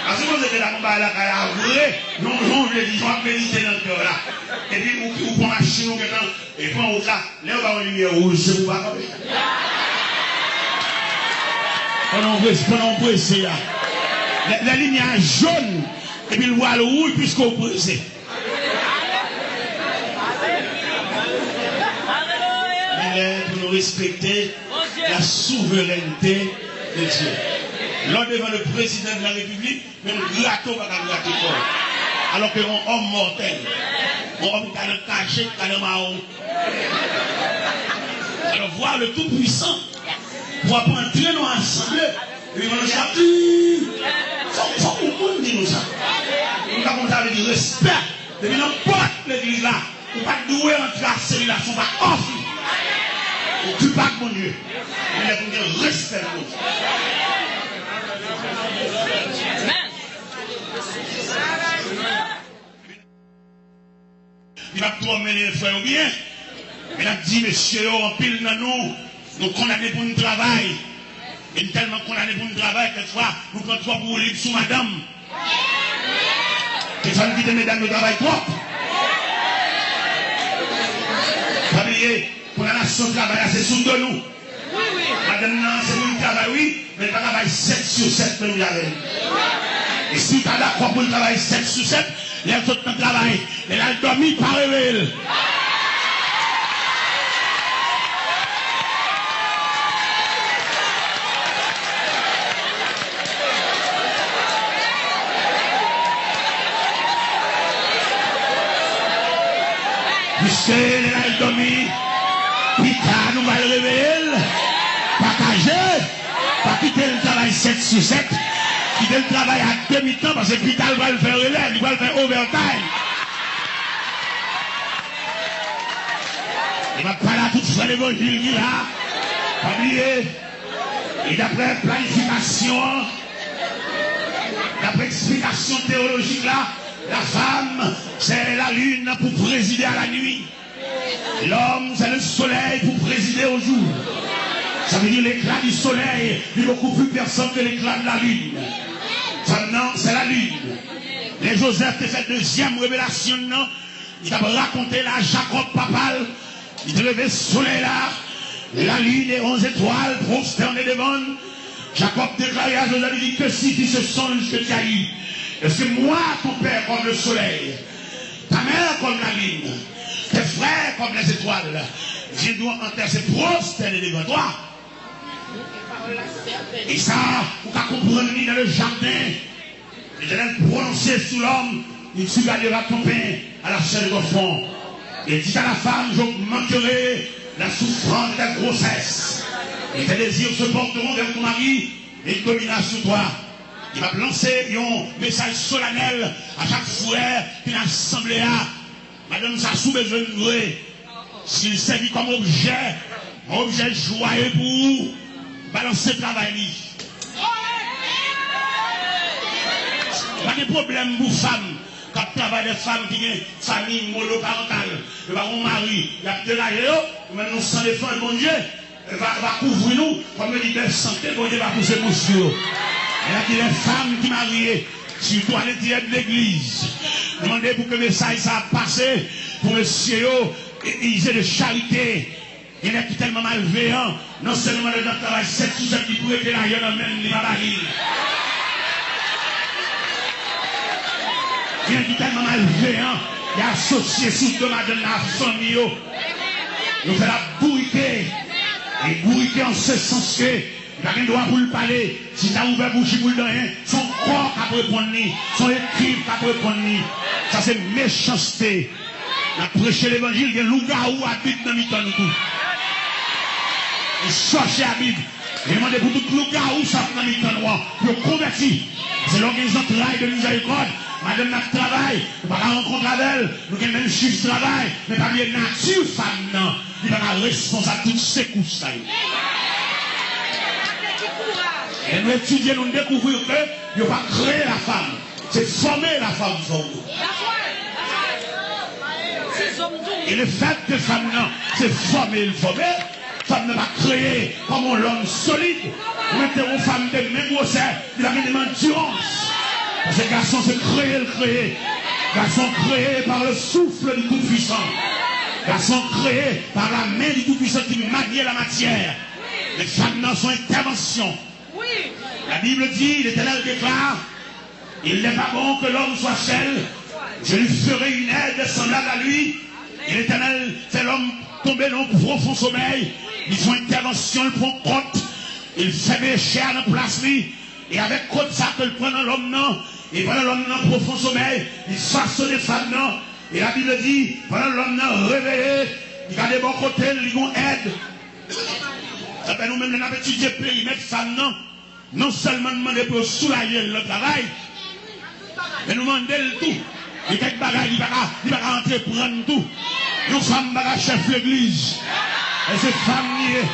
Parce que vous êtes là, on va aller à la caille, vrai, non, je dis, on va méditer dans le cœur là. Et puis, on prend la chine, et puis on va là, là, on va avoir une lumière rouge, c'est pour pas. Pendant on presse là, la lumière jaune, et puis le voile rouge, puisqu'on presse. Pour nous respecter la souveraineté de Dieu. Lors devant le président de la République, même gâteau va gratter fort. Alors que un homme mortel, un homme qui a caché, qui a le marron. Alors voir le Tout-Puissant, pour entrer dans l'assemblée, et puis on nous dit, faut qu'on dise nous ça. Nous avons avec du respect. Depuis n'importe l'église là, on ne peut pas douer entrer à celui-là, on va offrir. Tu parles, mon Dieu. Il est pour respect à l'autre. Il va promener les frères bien. Il a dit, messieurs, en pile dans nous condamnés pour notre travail. Et tellement condamnés pour notre travail, quelquefois, nous prenons trois pour libre sous madame. Et ça nous dit, mesdames, nous travaillons trop. Famille. Pour la nation travail, c'est sous de nous. Madame, c'est pour le travail, oui, mais le travail 7 sur 7, même avec. Et si tu as d'accord pour le travail 7 sur 7, les autres travaillent. Elle a dormi par réveil. Puisque elle a dormi. Pita, nous allons le réveiller, partager, pas quitter le travail 7 sur 7, quitter le travail à demi-temps parce que Pita va le faire relève, il va le faire overtime. Il va parler à toute fois l'évangile qu'il a, pas oublier, et d'après planification, d'après explication théologique là, La femme, c'est la lune pour présider à la nuit. L'homme, c'est le soleil pour présider au jour. Ça veut dire l'éclat du soleil est beaucoup plus puissant que l'éclat de la lune. Maintenant, c'est la lune. Les Joseph te fait deuxième révélation, non? Il t'a raconté là, Jacob papal. Il te levé le soleil là. La lune et 11 étoiles prosternées devant. Jacob déclarait à Joseph, il dit que si tu ce songe que tu as eu, est-ce que moi, ton père, comme le soleil, ta mère comme la lune, tes frères comme les étoiles, je dois en terre se prosterner devant toi. Et ça, vous pouvez comprendre dans le jardin, l'Éternel prononcé sous l'homme, tu gagneras ton pain à la chair de ton fond. Et dit à la femme, j'augmenterai la souffrance de ta grossesse. Et tes désirs se porteront vers ton mari et il dominera sur toi. Il va lancer un message solennel à chaque frère qui a assemblé à. Madame, ça sous besoin de vrai. S'il servit comme objet joyeux pour vous, balancer le travail. Pas de problème pour femmes. Quand tu travailles des femmes qui ont une famille monoparentale, il va mon mari, il a de l'aéro, maintenant sans défendre, bon Dieu, va couvrir nous, comme le dit de santé, bon Dieu va pousser mon sur. Il a dit les femmes qui marient, surtout à l'intérieur de l'église, demandez pour que le message ça passe, pour monsieur, ils aient de charité. Il est tellement malveillant, non seulement le travail, c'est tout ça qui pourrait être là, il y en a même les barils. Il est tellement malveillant, il est associé sous de madame la famille. Il fait la bourriquer. Et bourriquer en ce sens que, il n'a rien droit pour le parler. Si tu as ouvert bouche pour le donner, son corps qui peut répondre, son équipe qui peut répondre. Ça c'est méchanceté. Il a prêché l'évangile, il y a un loup-garou habite dans le temps de tout. Il cherche la Bible. Il demande pour tout loup-garou ça dans le temps noir. Pour convertir. C'est l'organisation de travail de miséricorde. Madame notre travail, nous ne pouvons pas rencontrer avec elle, nous avons même chiffre de travail, mais pas bien nature femme, non. Il va être responsable de toutes ces couches. Et nous étudions, nous découvrons que nous ne pouvons pas créer la femme, c'est former la femme pour nous. Et le fait de femme, non, c'est former le former. Femme ne va pas créer comme l'homme solide. Mettez une femme de même grosseur, il a une endurance. Parce que garçon, c'est créer le créer. Garçon créé par le souffle du Tout-Puissant. Garçon créé par la main du Tout-Puissant qui manie la matière. Les femmes dans son intervention. La Bible dit, l'Éternel déclare, il n'est pas bon que l'homme soit seul. Je lui ferai une aide semblable à lui. Et l'Éternel fait l'homme tomber dans le profond sommeil. Ils font intervention, ils prend compte. Il fait mes chairs dans place lui. Et avec côté ça que le prend dans l'homme non. Et pendant l'homme dans profond sommeil, il façonne les femmes non. Et la Bible dit, pendant l'homme non réveillé, il a des bons côtés, il ont aide. Ça fait nous-mêmes, nous avons étudié le périmètre femmes non. Non seulement demander pour soulager le travail, mais nous demander le tout. Et quelques bagages, il va rentrer prendre tout. Nous sommes bagages chef l'église. Et ces femmes niées,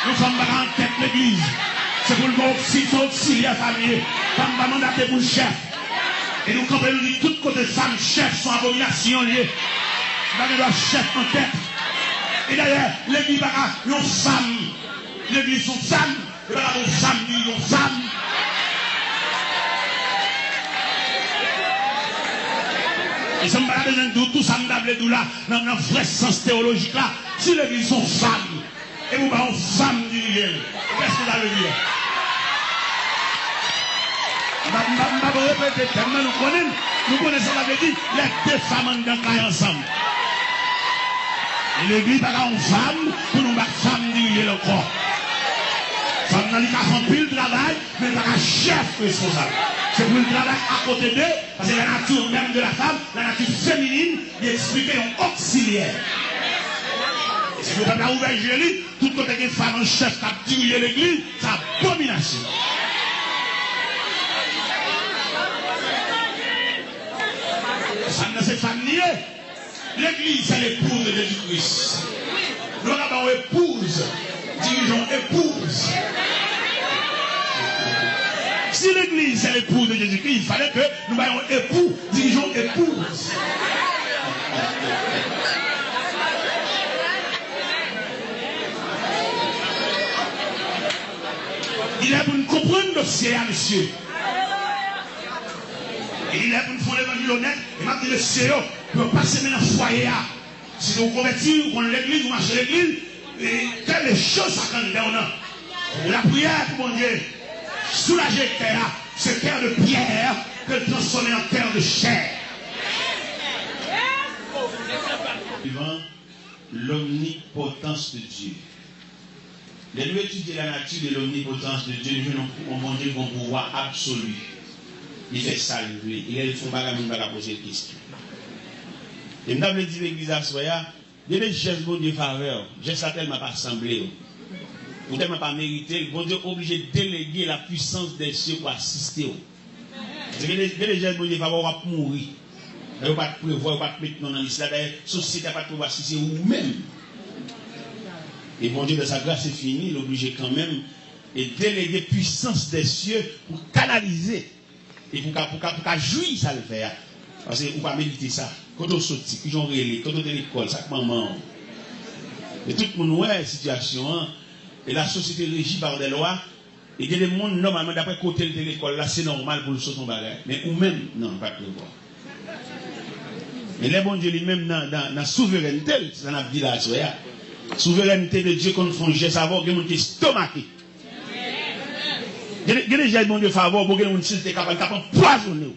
nous sommes bagages en tête l'église. C'est pour le mot auxiliaire famille. Femme va mandater pour le chef. Et nous comprenons que toutes côtés femmes, chefs sont abominations liées. Nous avons chef en tête. Et d'ailleurs, l'église va une femme. L'église sont femmes. Et va une femme, une femme. Ils sont pas besoin de tout ça, nous là, dans le vrai sens théologique là. Si l'église sont femmes, et vous avez une femme du milieu, qu'est-ce que vous allez dire? Je vais répéter tellement nous connaissons la vérité, les deux femmes en dedans ensemble. Et l'église n'a pas une femme pour nous battre femme du milieu le corps. Femme n'a pas fait pile travail, mais pas un chef responsable. C'est pour le travail à côté d'eux, parce que la nature même de la femme, la nature féminine, il explique un auxiliaire. Et si vous n'avez pas ouvert l'église, tout côté des femmes en chef qui a dirigé l'église, c'est abomination. Cette famille, l'église, c'est l'épouse de Jésus-Christ. Nous avons épouse, dirigeons épouse. Si si l'église est l'épouse de Jésus-Christ, il fallait que nous ayons époux, dirigeons épouse. Il est pour nous comprendre le dossier, monsieur. Et il est pour nous faire l'évangile honnête. Et maintenant, monsieur, pour passer maintenant au foyer. Si vous convertissez, vous prenez l'église, vous marchez l'église, et quelles choses ça quand on a la prière pour mon Dieu. Soulager le cœur, ce cœur de pierre, que le transformer en cœur de chair. Suivant l'omnipotence de Dieu. Les nous étudier la nature de l'omnipotence de Dieu, nous avons dit qu'on pouvoir absolu. Il fait ça, il est le fond, il va poser une question. Et nous avons dit l'église à Soya, il y a des gestes bon Dieu faveur, gestes à tellement pas semblé, ou tellement pas mérité, bon Dieu est obligé de déléguer la puissance des cieux pour assister. Il y a des gestes bon Dieu faveur, on va mourir. Il ne va pas prévoir, il ne va pas mettre dans la liste. La société n'a pas de pouvoir assister vous-même. Et bon Dieu, de sa grâce, c'est fini, il est obligé quand même de déléguer puissance des cieux pour canaliser. Et pour jouir, ça le fait. Parce que vous ne pouvez pas méditer ça. Quand on saute, quand on relève, quand on est à l'école, chaque moment. Et tout le monde voit la situation. Et la société régie par des lois. Et il y a des gens, normalement, d'après côté de l'école, là, c'est normal pour le sauter en bagage. Mais ou même, non, pas prévoir. Mais les bon Dieu lui-même, dans la souveraineté, ça n'a pas dit là, souveraineté de Dieu qu'on fait un geste avant, qu'il y a des gens stomaqués. Il y a des gens bon Dieu faveur pour que les gens soient capables de poisonner.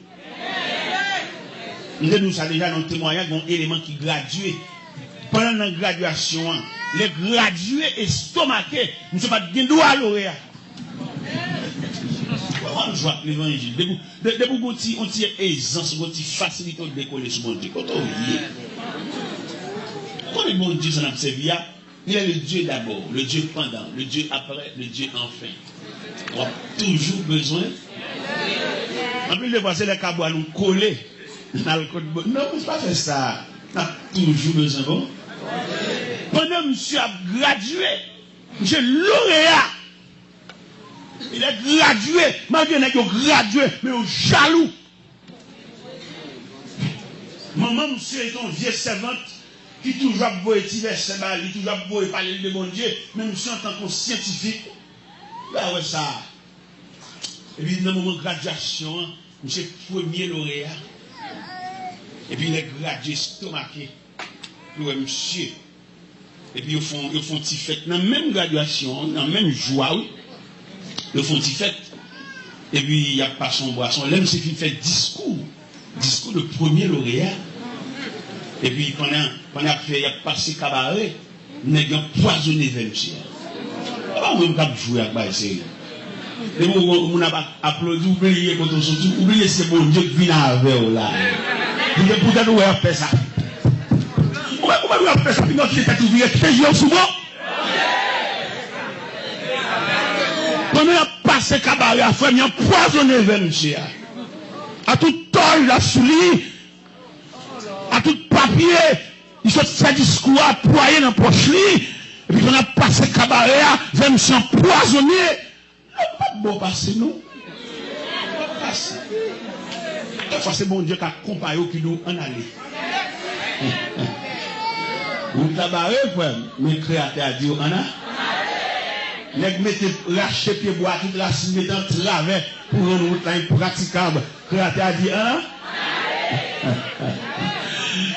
Nous nous ça déjà dans le témoignage, un élément qui gradué. Pendant la graduation, les gradués estomaqués, nous ne sommes pas de droit à lauréat. Comment nous jouons l'évangile? Dès que on tire aisance, on tire facilité de décoller sur mon Dieu. Quand on y est, bon Dieu, ça n'a pas servi. Il est le Dieu d'abord, le Dieu pendant, le Dieu après, le Dieu enfin. On a toujours besoin. En plus, le voisin, les cabois nous coller dans le code. Non, on ne peut pas faire ça. On a toujours besoin. Bon. Pendant que monsieur a gradué, monsieur lauréat, il est gradué, malgré qu'il a gradué, mais il est jaloux. Maman, monsieur est une vieille servante qui toujours a beau étirer ses balles, qui toujours a beau parler de bon Dieu, mais monsieur en tant que scientifique, là ouais ça. Et puis dans le moment de graduation, monsieur premier lauréat. Et puis il est gradué stomaqué. Oui, monsieur. Et puis ils font une petite fête dans la même graduation, dans la même joie. Ils font une petite fête. Et puis il n'y a pas son boisson. Là, c'est qu'il fait discours de premier lauréat. Et puis pendant il a passé cabaret, il a poisonné vers monsieur. On ne peut pas jouer avec ça. Et on a applaudi, oublié quand on sortit, oublié c'est bon Dieu qui vient avec vous là. Pourquoi nous avons fait ça? Comment nous avons fait ça? Puis notre tête ouverte, c'est jours souvent. Quand on a passé cabaret à faire, il a poisonné vers monsieur. À tout temps, il a souli, à tout papier, il se fait discours à poyer dans la poche. Et puis on a passé cabaret, vers monsieur empoisonné. Pas de bon passé, non? Pas passé. Parfois, c'est bon Dieu qui a comparé qui nous en allait. Vous tabarez, mais le créateur a dit, on a. Nèg mettez lâcher pied bois toute la cime dans travers pour une route praticable. Créateur a dit, hein?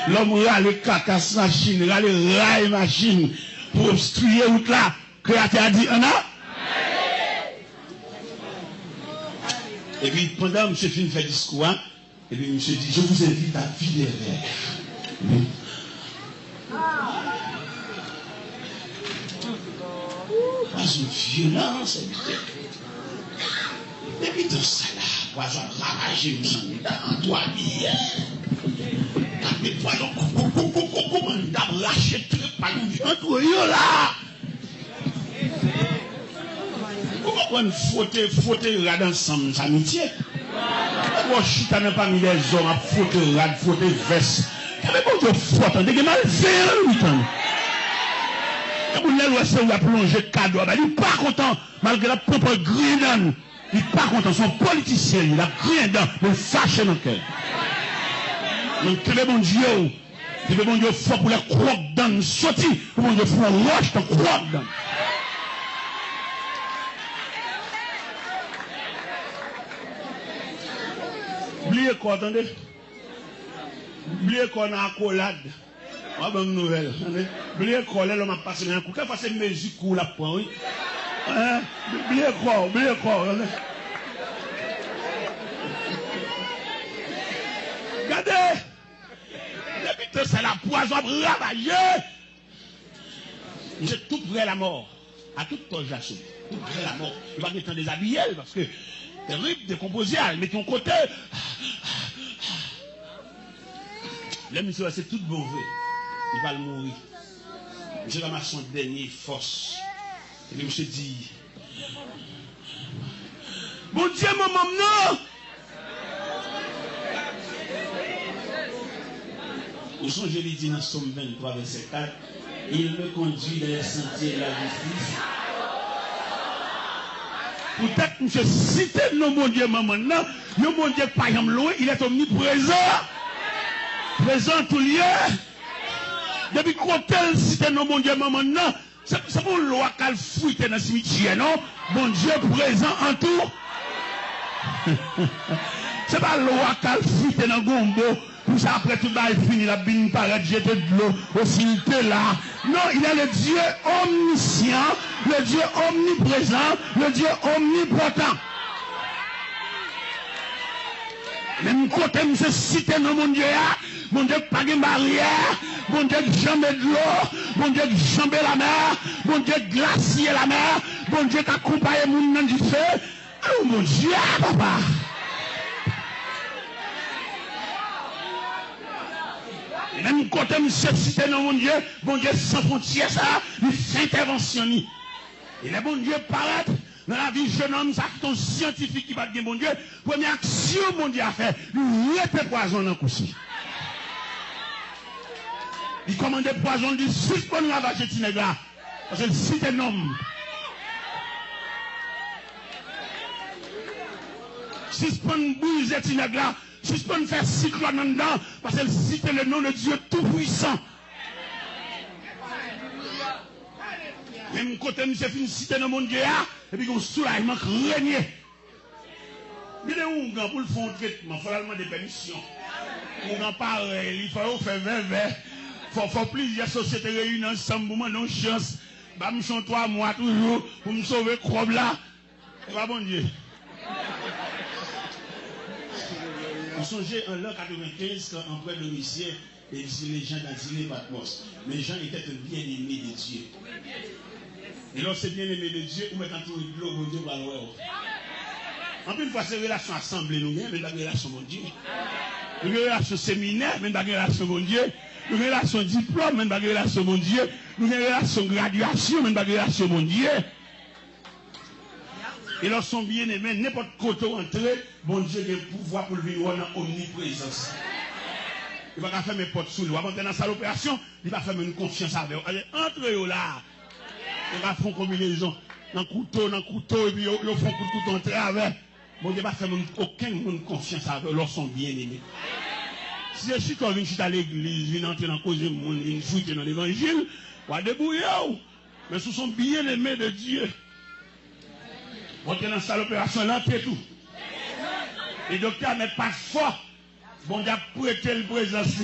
L'homme râle cacasse machine, râle rail machine pour obstruer route là. Créateur a dit, hein? Et puis pendant que M. Fin fait discours, et puis M. dit, je vous invite à vider vers. Pas une violence, et puis dans ça là, poison ravagé, dans toi bien. Mais poison, comment on a lâché tout le palais, entre eux là. Pourquoi on faute rad ensemble, ça nous tient? Pourquoi chita n'a pas mis les hommes à faute rad, faute veste? Mais bon, tu faute, on est mal fait, et vous n'avez pas plongé cadeau, il n'est pas content, malgré la propre grille. Il n'est pas content, son politicien, il a rien dedans, il fâche dans le cœur. Donc, que le bon Dieu, que le bon Dieu fort pour les crocs dans le sorti, pour le bon Dieu faut roche dans crocs dans. Oubliez quoi, attendez? Oubliez qu'on a un accolade. On a une nouvelle. Oubliez quoi, là, on m'a passé un coup. Qu'est-ce que c'est musique pour la point, oui? Oubliez quoi, oubliez quoi. Regardez! Depuis c'est la poison ravagée. J'ai tout près la mort. À toute poche j'assume. Tout près la mort. Il va être en déshabillé parce que terrible, décomposé, mais ton côté. Là, monsieur, c'est tout mauvais. Il va le mourir. J'ai ramassé son dernier force. Et puis, monsieur dit, bon Dieu, mon maman, non! Où sont, je l'ai dit dans Somme 23, verset 4, il me conduit dans les sentiers de la justice. Peut-être que monsieur cite non, mon Dieu, maman, non, le mon Dieu, par exemple, loin, il est omniprésent. Présent tout lieu. Depuis qu'on tel cite non, mon Dieu, maman, non, c'est pour loi qu'elle fouille dans le cimetière, non? Mon Dieu présent en tout. C'est pas loi qu'elle fouille dans le gombo. Pour ça, après tout ça, il finit la bine par jeter de l'eau au cimetière là. Non, il est le Dieu omniscient, le Dieu omniprésent, le Dieu omnipotent. Même côté, monsieur cité dans mon Dieu, mon Dieu, pas de barrière, mon Dieu, jamais de l'eau, mon Dieu, jamais la mer, mon Dieu, glacier la mer, mon Dieu, accompagné mon nom du feu. Oh mon Dieu, papa. Même côté, monsieur cité dans mon Dieu, mon Dieu, sans frontières, ça, il fait intervention. Et le bon Dieu paraît. Dans la vie, jeune homme, ça c'est un scientifique qui va dire, mon Dieu, première action, mon Dieu, a fait, il était poison dans le coup-ci. Il commandait poison, il dit, suspend la vache de Tinegra. Parce que c'est un homme. Suspend bouille de Tinegra, suspend faire cyclone en dedans, parce que c'est le nom de Dieu tout-puissant. Même côté, monsieur fin cité dans mon Dieu, et puis, un soulagement régné. Il est où, pour le fond de traitement, il faut demander permission. On en parle, il faut faire 20. Il faut plusieurs sociétés réunies ensemble pour me donner chance. Je me chante 3 mois toujours pour me sauver crobe là. Et pas bon Dieu. Vous songez en l'an 95, quand en près de Domicile, et les gens d'Azilé Patmos. Les gens étaient bien aimés de Dieu. Et lorsque c'est bien aimé de Dieu, vous mettez entouré de l'eau, mon Dieu va le voir. En plus, une fois, c'est une relation assemblée, nous, mais pas une relation, mon Dieu. Une relation séminaire, mais pas une relation, mon Dieu. Une relation diplôme, mais pas une relation, mon Dieu. Une relation graduation, mais pas une relation, mon Dieu. Et lorsqu'ils sont bien aimés, n'importe côté entrer, bon Dieu a le pouvoir pour le vivre en omniprésence. Il ne va pas faire mes potes sous lui. Avant d'entrer dans sa opération, il va faire une confiance avec eux. Allez, entrez là. Il va faire une combinaison. Dans couteau, et puis ils font couteau en travers. Bon Dieu va faire aucune confiance avec eux lorsqu'ils sont bien aimés. Si je suis quand je suis à l'église, je viens entrer dans la cause du monde, je suis dans l'évangile, on va débrouiller. Mais ce sont bien aimés de Dieu. On est dans cette opération là, c'est tout. Les docteurs ne mettent pas fort. Bon Dieu a prêté le présence.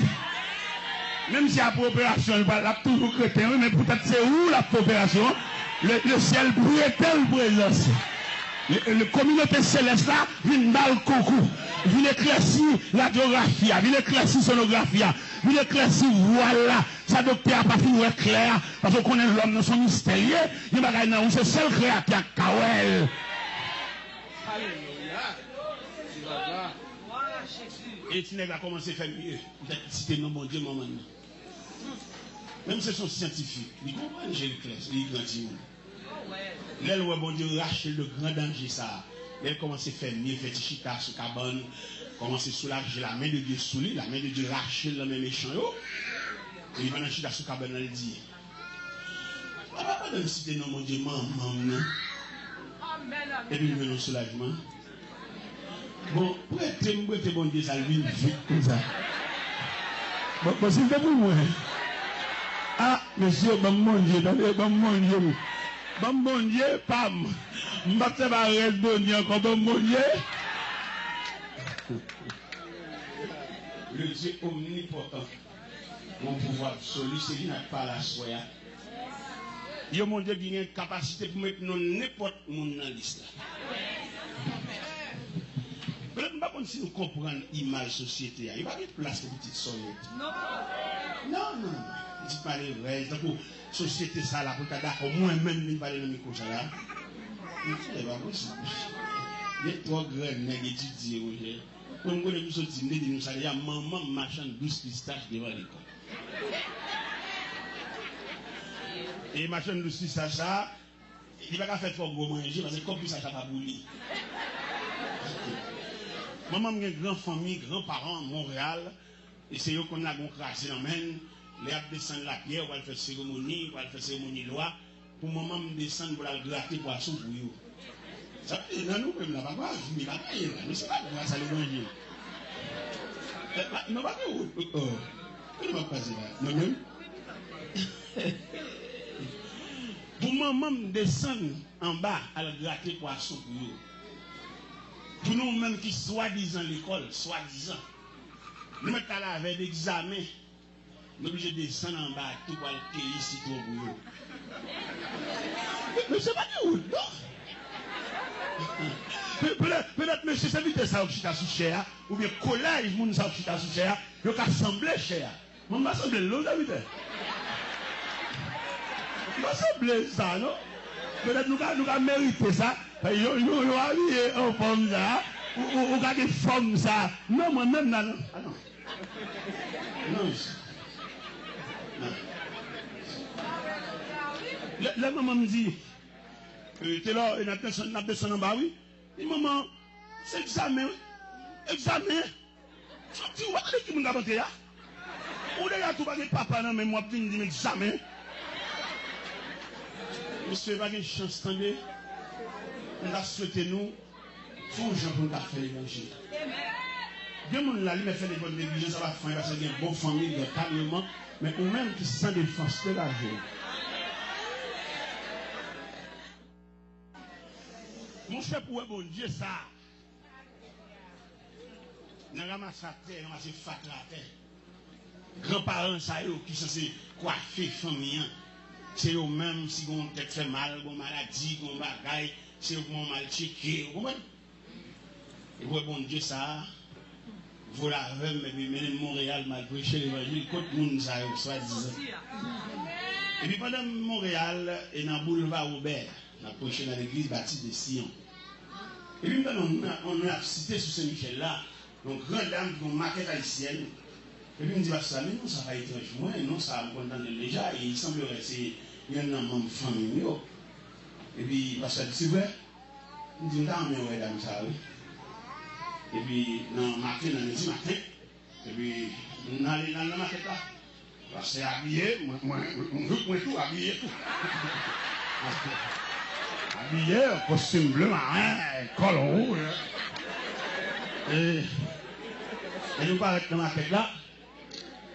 Même si après l'opération, il va toujours prêter, mais peut-être c'est où la opération? Le ciel prêtait le présence. La communauté céleste là, vient dans le concours. Vient éclaircir la géographie, vient éclaircir la sonographie, vient éclaircir voilà. Ça docteur n'a pas fini clair, parce qu'on connaît l'homme dans son mystérieux. Il va gagner où c'est seul créateur Kawel. Et tu n'as pas commencé à faire mieux. Peut-être citer non, mon Dieu, maman. Même si c'est son scientifique, il comprend que j'ai le classe, il grandit. Là, où bon Dieu rache le grand danger, ça. Elle commence à faire mieux, faire chicha sur cabane, commence à soulager la main de Dieu sous lui, la main de Dieu rache le même méchant. Et il va dans chicha sur cabane, il dit, ah, pas de citer non, mon Dieu, maman. Et puis, nous avons soulagement. Bon, prêtez bon Dieu, ça vient vite comme ça. Bon, c'est pour moi. Ah, monsieur, bon Dieu, bon Dieu. Bon Dieu, pam. Je ne vais pas rester encore bon Dieu. Le Dieu omnipotent, mon pouvoir absolu, c'est qu'il n'a pas la soya. Il y a mon Dieu qui a une capacité pour mettre n'importe où dans la liste. Peut-être que si nous comprenons l'image de la société, il n'y a pas de place pour petite soya. Non. Je dis pas les vrais. Donc, la société, ça, là, pour que d'accord, moi-même, je ne parle pas de micro, ça, là. C'est pas possible. Il y a trois grands nègres étudiés, quand on connaît tous ces nègres, nous savons, il y a maman marchande 12 pistaches devant l'école. Et marchande 12 pistaches, ça, il ne va pas faire trop gros manger, parce que comme ça, ça va bouler. Maman a une grande famille, grands-parents à Montréal, et c'est eux qu'on a crassé dans la main. Les gens descendent la pierre, on va faire cérémonie, loi. Pour maman me descendre pour la gratter poisson pour eux. Ça fait dans nous même là, pas mais pas mais c'est pas grâce à l'évangile. Non pas que il va passer là. Non même. Pour maman me descendre en bas à la gratter poisson pour eux. Pour nous même qui soi-disant l'école, soi-disant. Nous mettons à la veille d'examen. Nous sommes obligés de descendre en bas, tout pour le pays ici, tout pour eux. Mais c'est pas de où, non? Peut-être, monsieur, c'est vite ça, qui t'a sous cher, ou bien collège, moun ça, qui t'a sous cher, il y a assemblé cher. Mon va assembler l'autre, vite. Il va assembler ça, non? Peut-être nous avons mérité ça, nous avons habillé en forme ça, ou avons des formes ça. Non, moi-même, non. Ah non. Non. La maman me dit, tu es là, il y a personne en bas, oui. Et maman, c'est examen, oui. Examen. Tu vois, qui m'a inventé là? Ou d'ailleurs, tu vas dire papa, non, mais moi, je dis examen. Monsieur, pas de chance, attendez. On a souhaité nous, tout gens pour nous faire l'évangile. Bien, mon là, il m'a fait des bonnes négligences, ça va faire, parce qu'il y a une bonne famille, de calmement, mais ou même qui sent défense, de la vie. Mon cher pour bon Dieu, ça. Nous ramassons la terre, nous ramassons la terre. Grands-parents, ça, qui sont censés coiffer famille, c'est eux-mêmes, si on tête fait mal, on maladie, on bagaille, c'est eux qui ont mal checké, vous comprenez? Et pour bon Dieu, ça, vous l'avez, mais même Montréal, mal prêché l'évangile, contre le monde, ça, soit-disant. Et puis pendant Montréal, et dans le boulevard Robert, on a prêché dans l'église bâtie de Sion. Et puis on a cité sur Saint-Michel là, donc grande dame qui ont maquette haïtienne. Et puis on dit, ça, mais non, ça va être moi, non, ça me contente déjà, et il semblerait que c'est un membre famille. Et puis, parce que c'est vrai, on dit, non, mais dame, ça, oui. Et puis, dans matin, dans le matin, et puis, on allait dans la maquette là. Parce que c'est habillé, moi tout, habillé tout. Habillé, costume bleu marin, col rouge. Et nous paraît dans la tête là,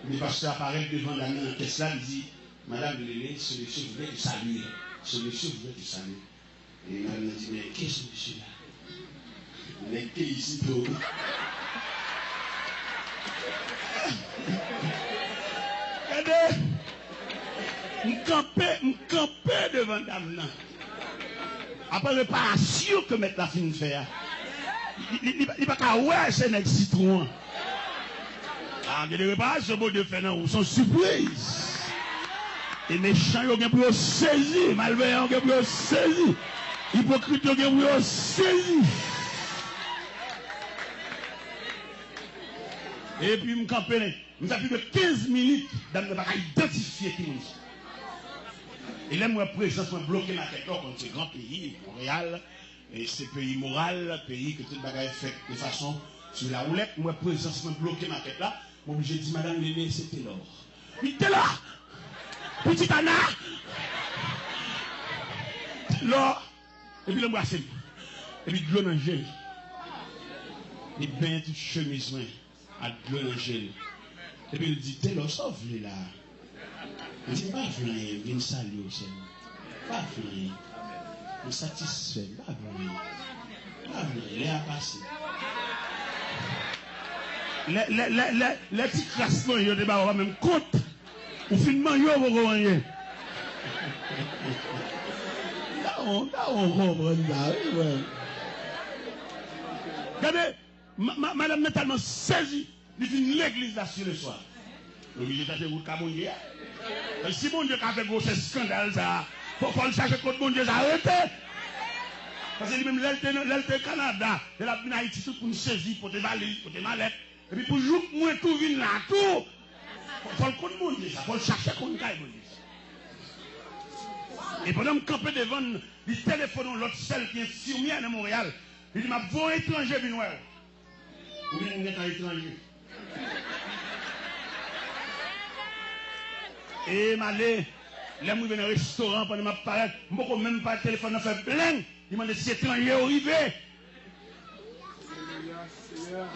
le pasteur apparaît devant la main en caisse là, il dit, Madame de Lélé, ce monsieur voulait te saluer. Ce monsieur voulait te saluer. Et madame a dit, mais qu'est-ce que ce monsieur là? Il est qui ici pour regardez, me camper devant dame là. Après réparation que mettre la fin de faire. Il n'y a pas qu'à ouais, c'est un citron. Ah, il y a des réparations beau de faire dans où sont surprises. Et méchants, ils ont pour saisir. Malveillants, ils ont pour saisir. Hypocrites, ils ont pour saisir. Et puis, je campagne. Nous avons plus de 15 minutes dans le pas identifier qui nous. Et là, moi, présence, moi, bloqué ma tête contre ce grand pays, Montréal, et c'est pays moral, pays que tout le bagage est fait de façon sur la roulette. Moi, présence, moi, bloqué ma tête là. Moi, j'ai dit, Madame Léné, c'était l'or. Il était là! Petit Anna! L'or! Et puis, l'embrasser. Et puis de l'eau dans le gel. Il peint toute chemise à de l'eau dans le gel. Et puis il dit, t'es là, sauf là. Il dit, pas rien, viens saluer au Seigneur. Pas rien. On satisfait, pas rien. Pas rien, il est à passer. Les petits classements, ils ont même compte. Ou finalement, ils ont rien. On comprend ça. Regardez, madame n'est tellement saisie. Il finit l'église là sur le soir. L'obligé d'acheter route à mon Dieu. Si mon Dieu a fait gros scandale, ça, il faut le chercher contre mon Dieu, ça arrête. Parce que lui-même, l'Elte Canada, il a venu à Haïti tout pour nous saisir, pour te valises, pour te mallettes. Et puis pour jouer, moi, tout vient là, tout. Il faut le contre mon Dieu, ça, il faut le chercher contre mon Dieu. Et pendant que je campais devant le téléphone, l'autre celle qui est infirmière de Montréal, il dit, ma bon étranger, bien ouais. Ou bien on est un étranger. Et malé, là, je vais dans un restaurant pendant ma parade, je ne peux même pas le téléphone, je fais plein. Il m'a dit, si étranger arrivé.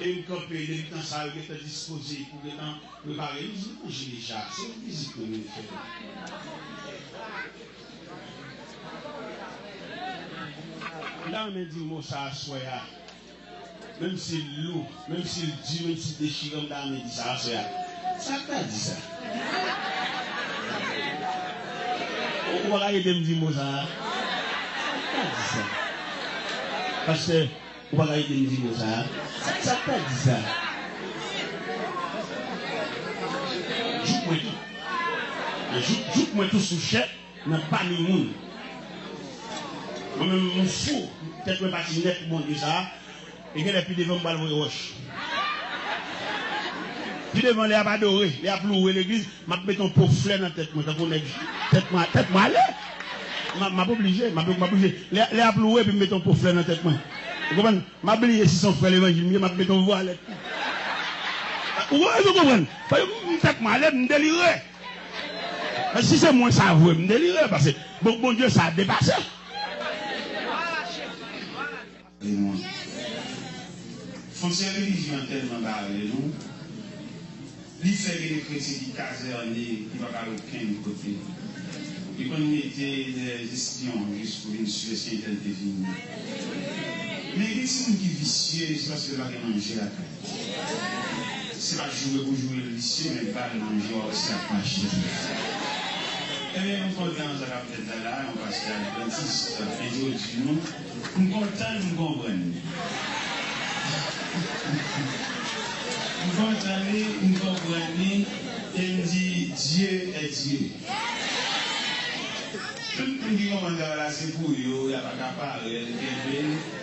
Et une copie de temps ça qui était disposé pour le temps préparer, j'ai déjà, c'est une visite que nous faisons. Là, on me dit, moi, ça, soit, même si lourd, même si dur, même si déchiré, on me dit, ça, soit, ça pas dit ça. On va arrêter de me dire, moi, ça, pas dit ça. Parce que, on va arrêter de me dire, moi, ça pas dit ça. Joue-moi tout sous chèque, n'a pas ni monde. Moi-même, mon fou, peut-être que je suis net pour mon Dieu ça, et que depuis devant moi, je roche. Puis devant les abadorés, les aploués l'église, je mets ton pauvre fleur dans la tête, tête moi, allez. Je suis pas obligé, les aploués, puis je mets ton pauvre fleur dans la tête. Vous comprenez? Je suis oublié si son frère l'évangile, je mets ton voix à l'aide. Vous comprenez? Tête moi, allez, je me délire. Si c'est moi, ça vaut, je me délire, parce que bon Dieu, ça a dépassé. Foncière religion tellement barrée, nous. Il fait que les chrétiens qui casernent, qui ne vont pas à aucun côté. Ils vont mettre des espions juste pour une situation telle définie. Mais les gens qui vicieux, c'est parce que ils vont manger à la c'est pas jouer pour jouer le vicieux, mais pas manger aussi à marcher. Eh bien, on va dans la capitale là, on va se faire la dentiste, un jour du nous, nous comptons, nous comprenons. Nous comprenons, et nous dit Dieu est Dieu. Tout le monde qui comprend là, c'est pour eux, il n'y a pas qu'à parler,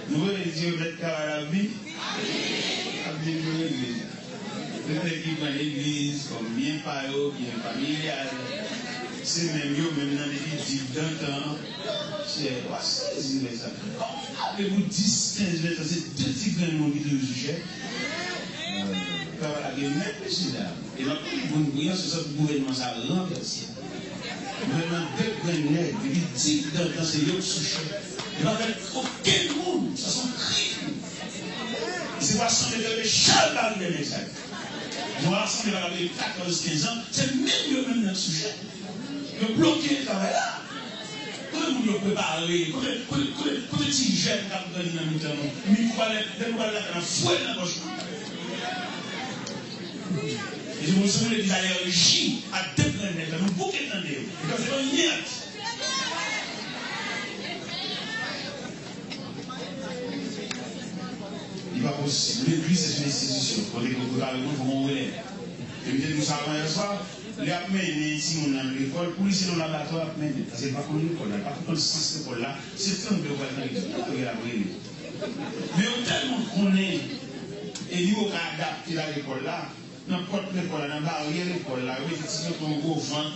nous voulons Dieu mettre à la vie. Peut-être qu'ils prennent l'église comme bien par eux, bien familial. C'est même eux, même dans l'église d'antan. C'est quoi ça? Avez-vous 10, 15 lettres, c'est deux petits grands qui sont le sujet. Il y a même plus là. Et maintenant, ils vont nous dire, c'est ça que le gouvernement ça renversé. Vraiment, deux grands nègres, ils disent d'antan, c'est eux le sujet. Il ne va faire aucun monde, ça sont crimes. C'est pas sans les chats dans les messages. Nous rassemblons avec 14-15 ans, c'est même eux même notre sujet. Nous bloquer le travail là. Comment nous préparer, quand les petits jeunes qui ont dans le temps, mais nous allons la fouet dans la poche. Et je me souviens des allergies à deux planètes, nous bouquets dans les. Et quand c'est pas une merde. Il n'est pas possible. L'église, c'est une institution. Quand on est préparé, il faut qu'on relève. Et puis, nous savons hier soir, les amenés ici, on a l'école, pour ici, on a la toi amenés. Parce que pas comme l'école, pas comme le sens de l'école là, c'est un peu de la brûler. Mais tellement qu'on est, et nous, on a adapté à l'école là, n'importe l'école là, dans la barrière l'école là, oui, effectivement, qu'on gros vent.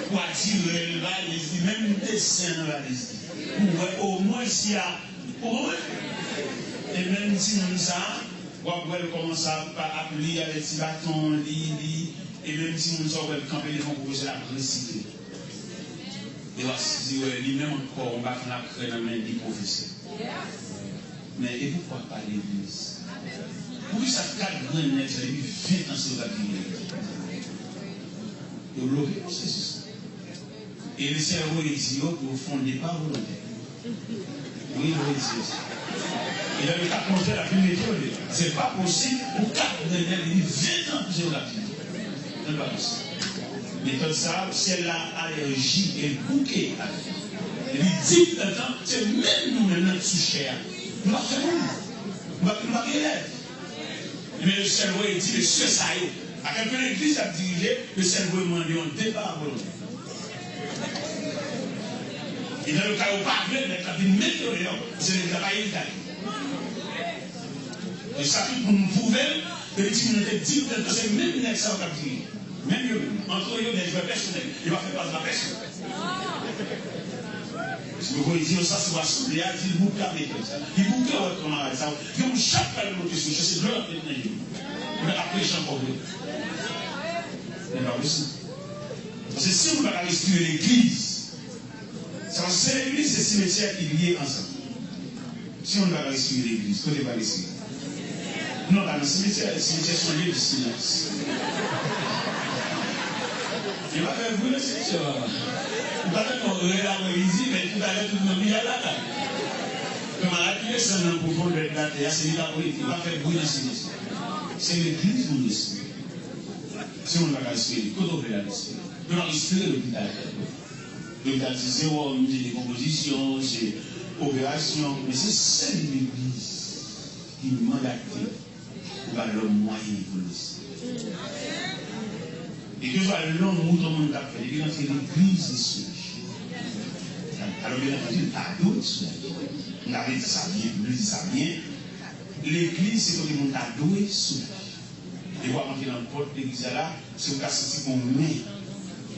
Pour attirer le valise, même le dessin dans la valise. Au moins, s'il y a. Et même si nous ça, on commence à appeler avec des bâtons, et même si nous sommes camper les fonds pour la recycler. Et si lui-même encore, on va faire la crème dans les professeurs. Mais et pourquoi pas l'église? Pourquoi ça cadre grand net, ça lui 20 ans sur la vie? Et bloqué le processus. Et le cerveau dit, au fond, n'est pas volontaire. Oui, il va dire ça. Et dans le cas contraire, la première méthode, ce n'est pas possible pour 4 net, il 20 ans sur la vie. Ce n'est pas possible. Méthode ça, c'est l'allergie et le bouquet. Il dit que c'est même nous maintenant sous chair. Nous va faire nous. Nous va élève. Mais le cerveau est dit, monsieur Sayo. À quel point l'église a dirigé, le cerveau est demandé un départ volontaire. Et dans le cas où pas vrai, mais quand il met le lion, c'est le travail d'Italie. Et ça fait pour nous prouver que l'utilité dit que c'est même les ça qui dirige. Même eux, entre eux, des joueurs personnels, il va faire pas de la personne. Si vous voyez dire ça, c'est va se dire, il boucle avec ça. Il boucle avec comment ça. Il y a chaque fois que je suis, c'est l'heure de l'énergie. Mais après, je encore mieux. C'est pas possible. Parce que si vous n'avez pas respirer l'église, c'est l'église et le cimetière qui lient ensemble. Si on ne va pas respirer l'église, qu'on ne va pas respirer. Non, dans le cimetière, les cimetières sont liés de silence. Il va faire brûler le cimetière. Vous allez nous regarder ici, mais tout à l'heure, tout le monde est là. Comme à la clé, c'est un pouvoir de la terre, c'est la politique. Il va faire brûler le cimetière. C'est l'église qu'on respire. Si on ne va pas respirer, quand on veut la respirer, on va respirer l'hôpital. L'hôpital, c'est zéro, c'est des compositions, c'est opération, mais c'est celle de l'église qui mandatait pour avoir le moyen pour le respirer. Et que soit l'homme ou tout le monde a fait, il a fait l'église et soulagée. Alors, bien entendu, il y a d'autres soulagés. On a dit ça bien, on dit ça bien. L'église, c'est quand le monde a doué soulagé. Et vous entrer dans le porte de l'église là, c'est vous senti qu'on met.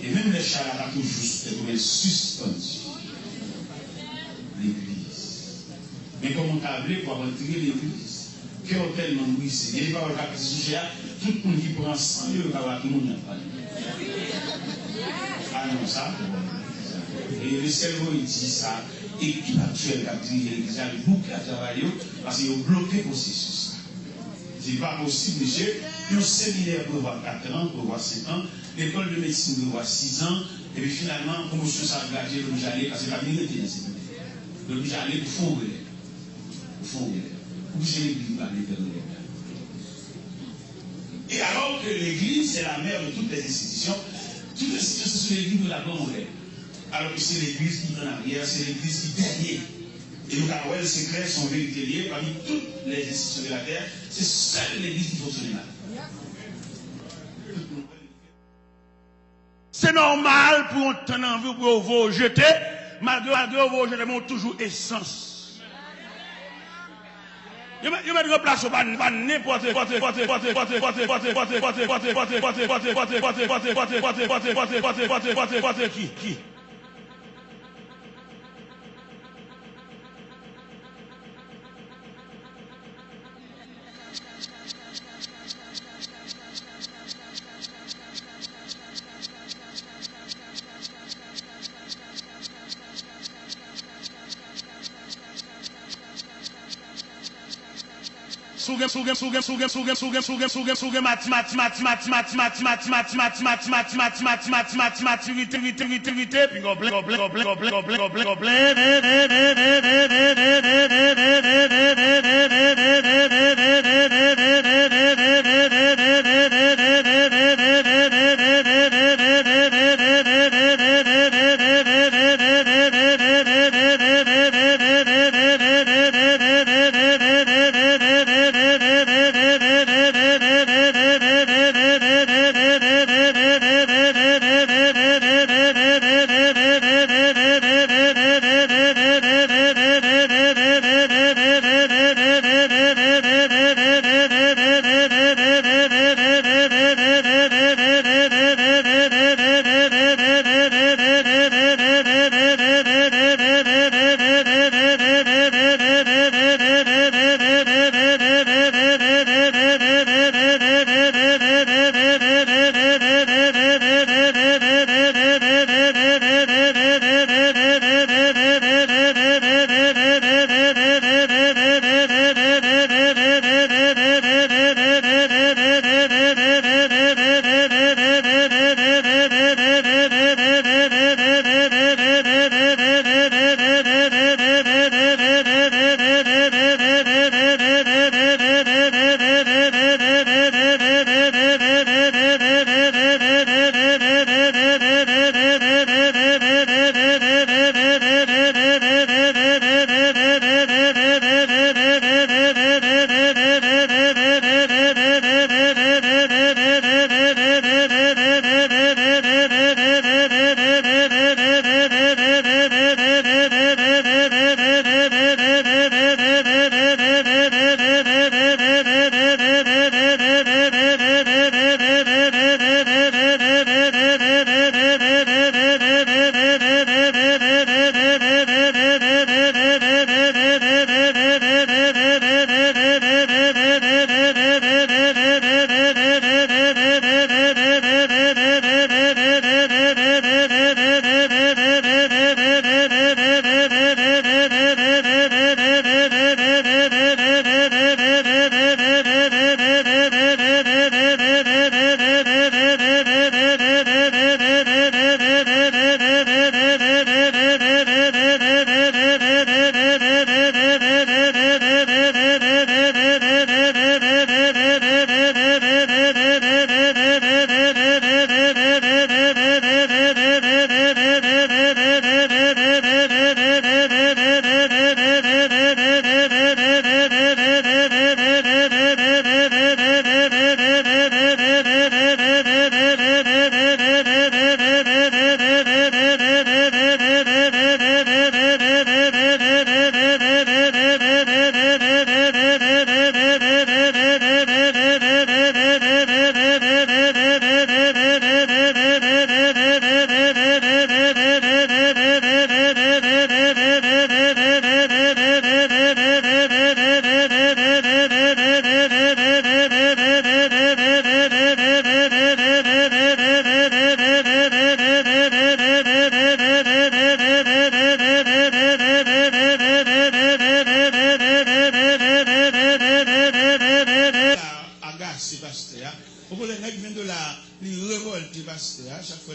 Et même les charlatans toujours suspendus. L'église. Mais comme on t'a appelé pour rentrer l'église, que hôtel non brisé, il n'y a pas de sujet, tout le monde qui prend 100 euros, il va avoir tout le monde à parler. Ah non, ça, et le cerveau il dit ça, et l'équipe actuelle qui a pris l'église, il y a beaucoup à travailler parce qu'ils ont bloqué le processus. C'est pas possible, monsieur. Un séminaire pour avoir 4 ans, pour avoir 5 ans, l'école de médecine pour avoir 6 ans, et puis finalement, promotion ça a gagé, le j'allais, parce que la minorité dans ces séminaire. Le j'allais pour fond relais. Pour fond relais. Où j'ai l'église par l'éternel. Et alors que l'église, c'est la mère de toutes les institutions c'est l'église de la bonne relais. Alors que c'est l'église qui est en arrière, c'est l'église qui est derrière. Et nous avons le secret, son vérité liée parmi toutes les institutions de la terre, c'est seule l'église qui fonctionne mal. C'est normal pour un temps envie pour vous jeter, malgré vous jeter, mais toujours essence. Il m'a dit que place pas n'importe qui.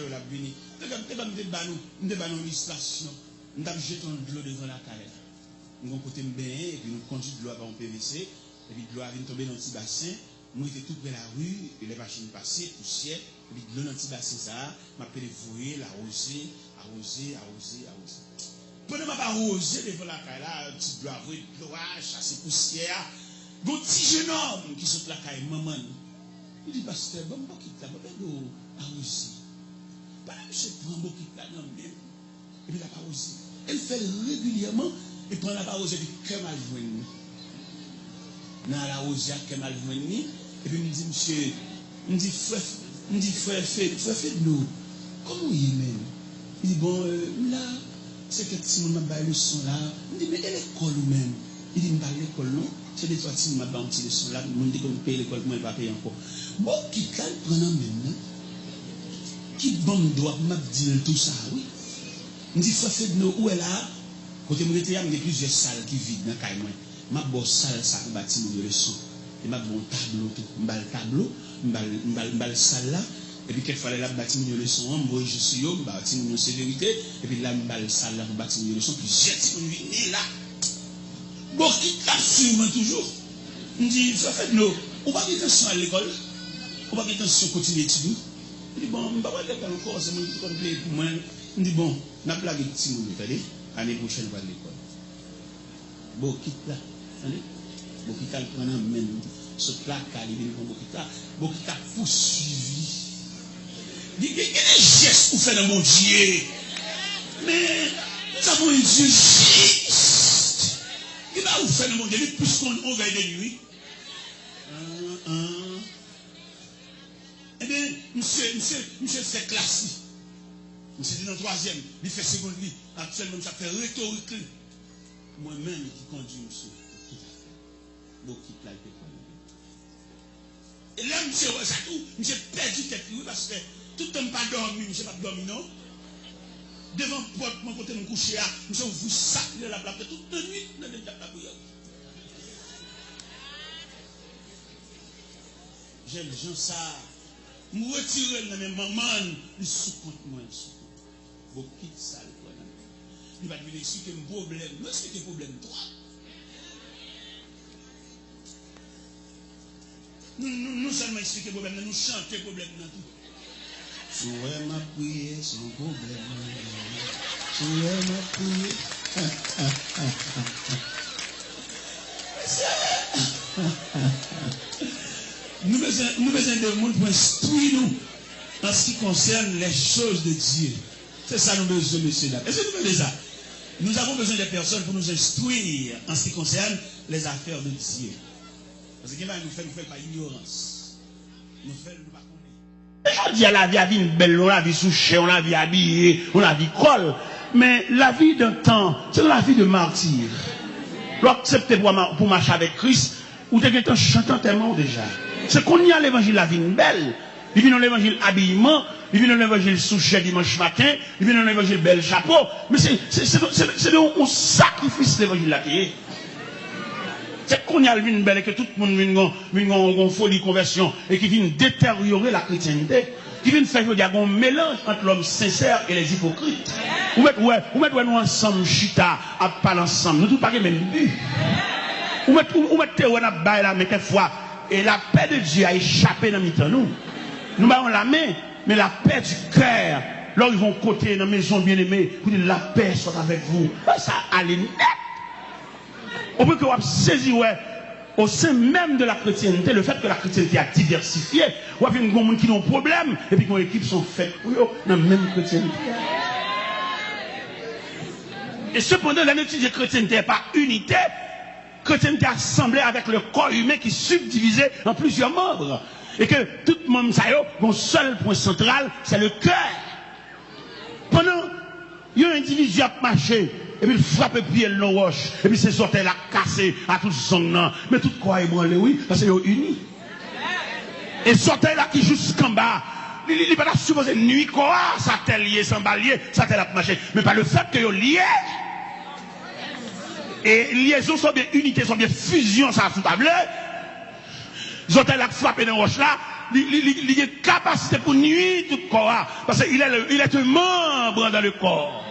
yo la vini. Nous avons une illustration. Nous avons jeté de l'eau devant la caille. Nous avons côté baigner et puis nous conduit de l'eau par un PVC. Et puis de l'eau vient tomber dans un petit bassin. Nous étions tout près de la rue et les machines passaient, poussière. Et puis de l'eau dans un petit bassin, ça m'a fait voyer, l'arroser. Pendant que je arrosé devant la caille, là, tu dois avoir de l'eau, chasser poussière. Il y a un petit jeune homme qui saute la caille, maman. Il dit, pasteur, bon, quitte là, bon, arroser. Pendant que je prends un quitte là, non, même. Et puis la arrosé. Elle fait régulièrement, et prend la arrosé, et puis qu'elle m'a joint. Dans la rosée, qu'elle m'a joint. Et puis, il me dit, monsieur, il me dit, frère, fait de l'eau. Comment il est même? Il dit, bon, là, c'est que si on m'a baillé le son là, il dit, mais elle est l'école ou même? Il dit, je ne parle pas l'école, non? C'est des fois, si on m'a baillé le son là, on dit qu'on paye l'école, comment elle va payer encore? Bon, qui t'a le prend en même, qui bon doit m'a dire tout ça, oui? Il dit, frère, fait de l'eau, où est là? Quand je me retire, il y a plusieurs salles qui vident dans le caille. Ma bonne salle, ça, pour bâtir mon leçon. Et ma bon tableau, tout. Le tableau, le salle là. Et puis, quelquefois, là, bâtir mon leçon, moi, je suis là, bâtir mon sévérité. Et puis là, le salle là, pour bâtir mon leçon. Puis, j'ai dit, venez là. Bon, qui l'a sûrement toujours. Il dit, ça fait de l'eau. On va dire attention à l'école. On va dire attention à continuer l'étude. Il dit, bon, on va pas l'école encore, c'est mon petit complet pour moi. Il dit, bon, on a blagué petit monde, vous savez. L'année prochaine, on va à l'école. Bon, quitte là. Bon, quitte là, le prend même. Ce plat, il vient pour Bokita. Bokita poursuivi. Il y a des gestes pour faire dans mon Dieu. Mais nous avons un Dieu juste. Il va vous faire dans mon Dieu, puisqu'on veille de nuit. Eh bien, monsieur fait classe. Monsieur dit dans le troisième, il fait seconde vie. Actuellement, ça fait rhétorique. Moi-même qui conduis, monsieur. Bon, qui plaît. Et là, monsieur, ça tout, monsieur perdu tête, oui, parce que tout le temps pas dormi, monsieur pas dormi, non? Devant la porte, mon côté, mon coucher, monsieur, vous sacrez la plaque toute la nuit, dans le diable la bouillard. J'aime les gens ça. Je retire dans mes mamans, ils sous-comptent moi, sous-comptent. Vous quittez ça, le problème. Il va devenir expliquer un problème. Mais c'est un problème, toi. Nous seulement expliquer le problème, nous chantons le problème dans tout. Souhait m'a prié sans problème. Souhait m'a prié. Nous besoin de monde pour instruire nous en ce qui concerne les choses de Dieu. C'est ça nous besoin, monsieur. Est-ce que nous besoin de ça? Nous avons besoin de personnes pour nous instruire en ce qui concerne les affaires de Dieu. Parce que nous fait par ignorance. Nous faisons pas connaître. Je dis à la vie une belle, on la vie souchée, on la vie habillée, on la vie colle. Mais la vie d'un temps, c'est la vie de martyr. L'accepter pour marcher avec Christ, ou t'es quelqu'un chantant tellement déjà. C'est qu'on y a l'évangile la vie belle. Il vient dans l'évangile habillement, il vient dans l'évangile souché dimanche matin, il vient dans l'évangile bel chapeau. Mais c'est un sacrifice l'évangile là qui est. C'est qu'on y a une belle et que tout le monde vient en folie conversion et qui vient détériorer la chrétienté, qui vient faire un mélange entre l'homme sincère et les hypocrites. Ou mettre nous ensemble, chita, à parler ensemble, nous tous pas le même but. Ou mettre là, mais quelquefois, et la paix de Dieu a échappé dans le nous. Nous avons la main, mais la paix du cœur, là ils vont côté dans la maison bien-aimée, pour dire la paix soit avec vous. Ça allait net. Au point que vous avez saisi, au sein même de la chrétienté, le fait que la chrétienté a diversifié, vous avez des gens qui ont un problème, et puis que vos équipes sont faites pour eux, dans la même chrétienté. Et cependant, la notion de chrétienté n'est pas unité. Chrétienté assemblée avec le corps humain qui est subdivisé en plusieurs membres. Et que tout le monde ça y mon seul point central, c'est le cœur. Pendant il y a un individu a marché, et puis il frappe le pied dans la roche, et puis ses orteils a cassé à tout son nom. Mais tout quoi est branlé, oui, parce qu'ils sont unis. Et ses orteils là qui jusqu'en bas, il n'est pas supposé nuit quoi, ça t'a lié, sans balier, ça t'a marché. Mais pas le fait que ils lié. Et liaison sont bien unité, sont bien fusion, ça a tout tablé. Les hôtels qui frappent dans la roche là, il a capacité pour nuire tout le corps. Parce qu'il est un membre dans le corps.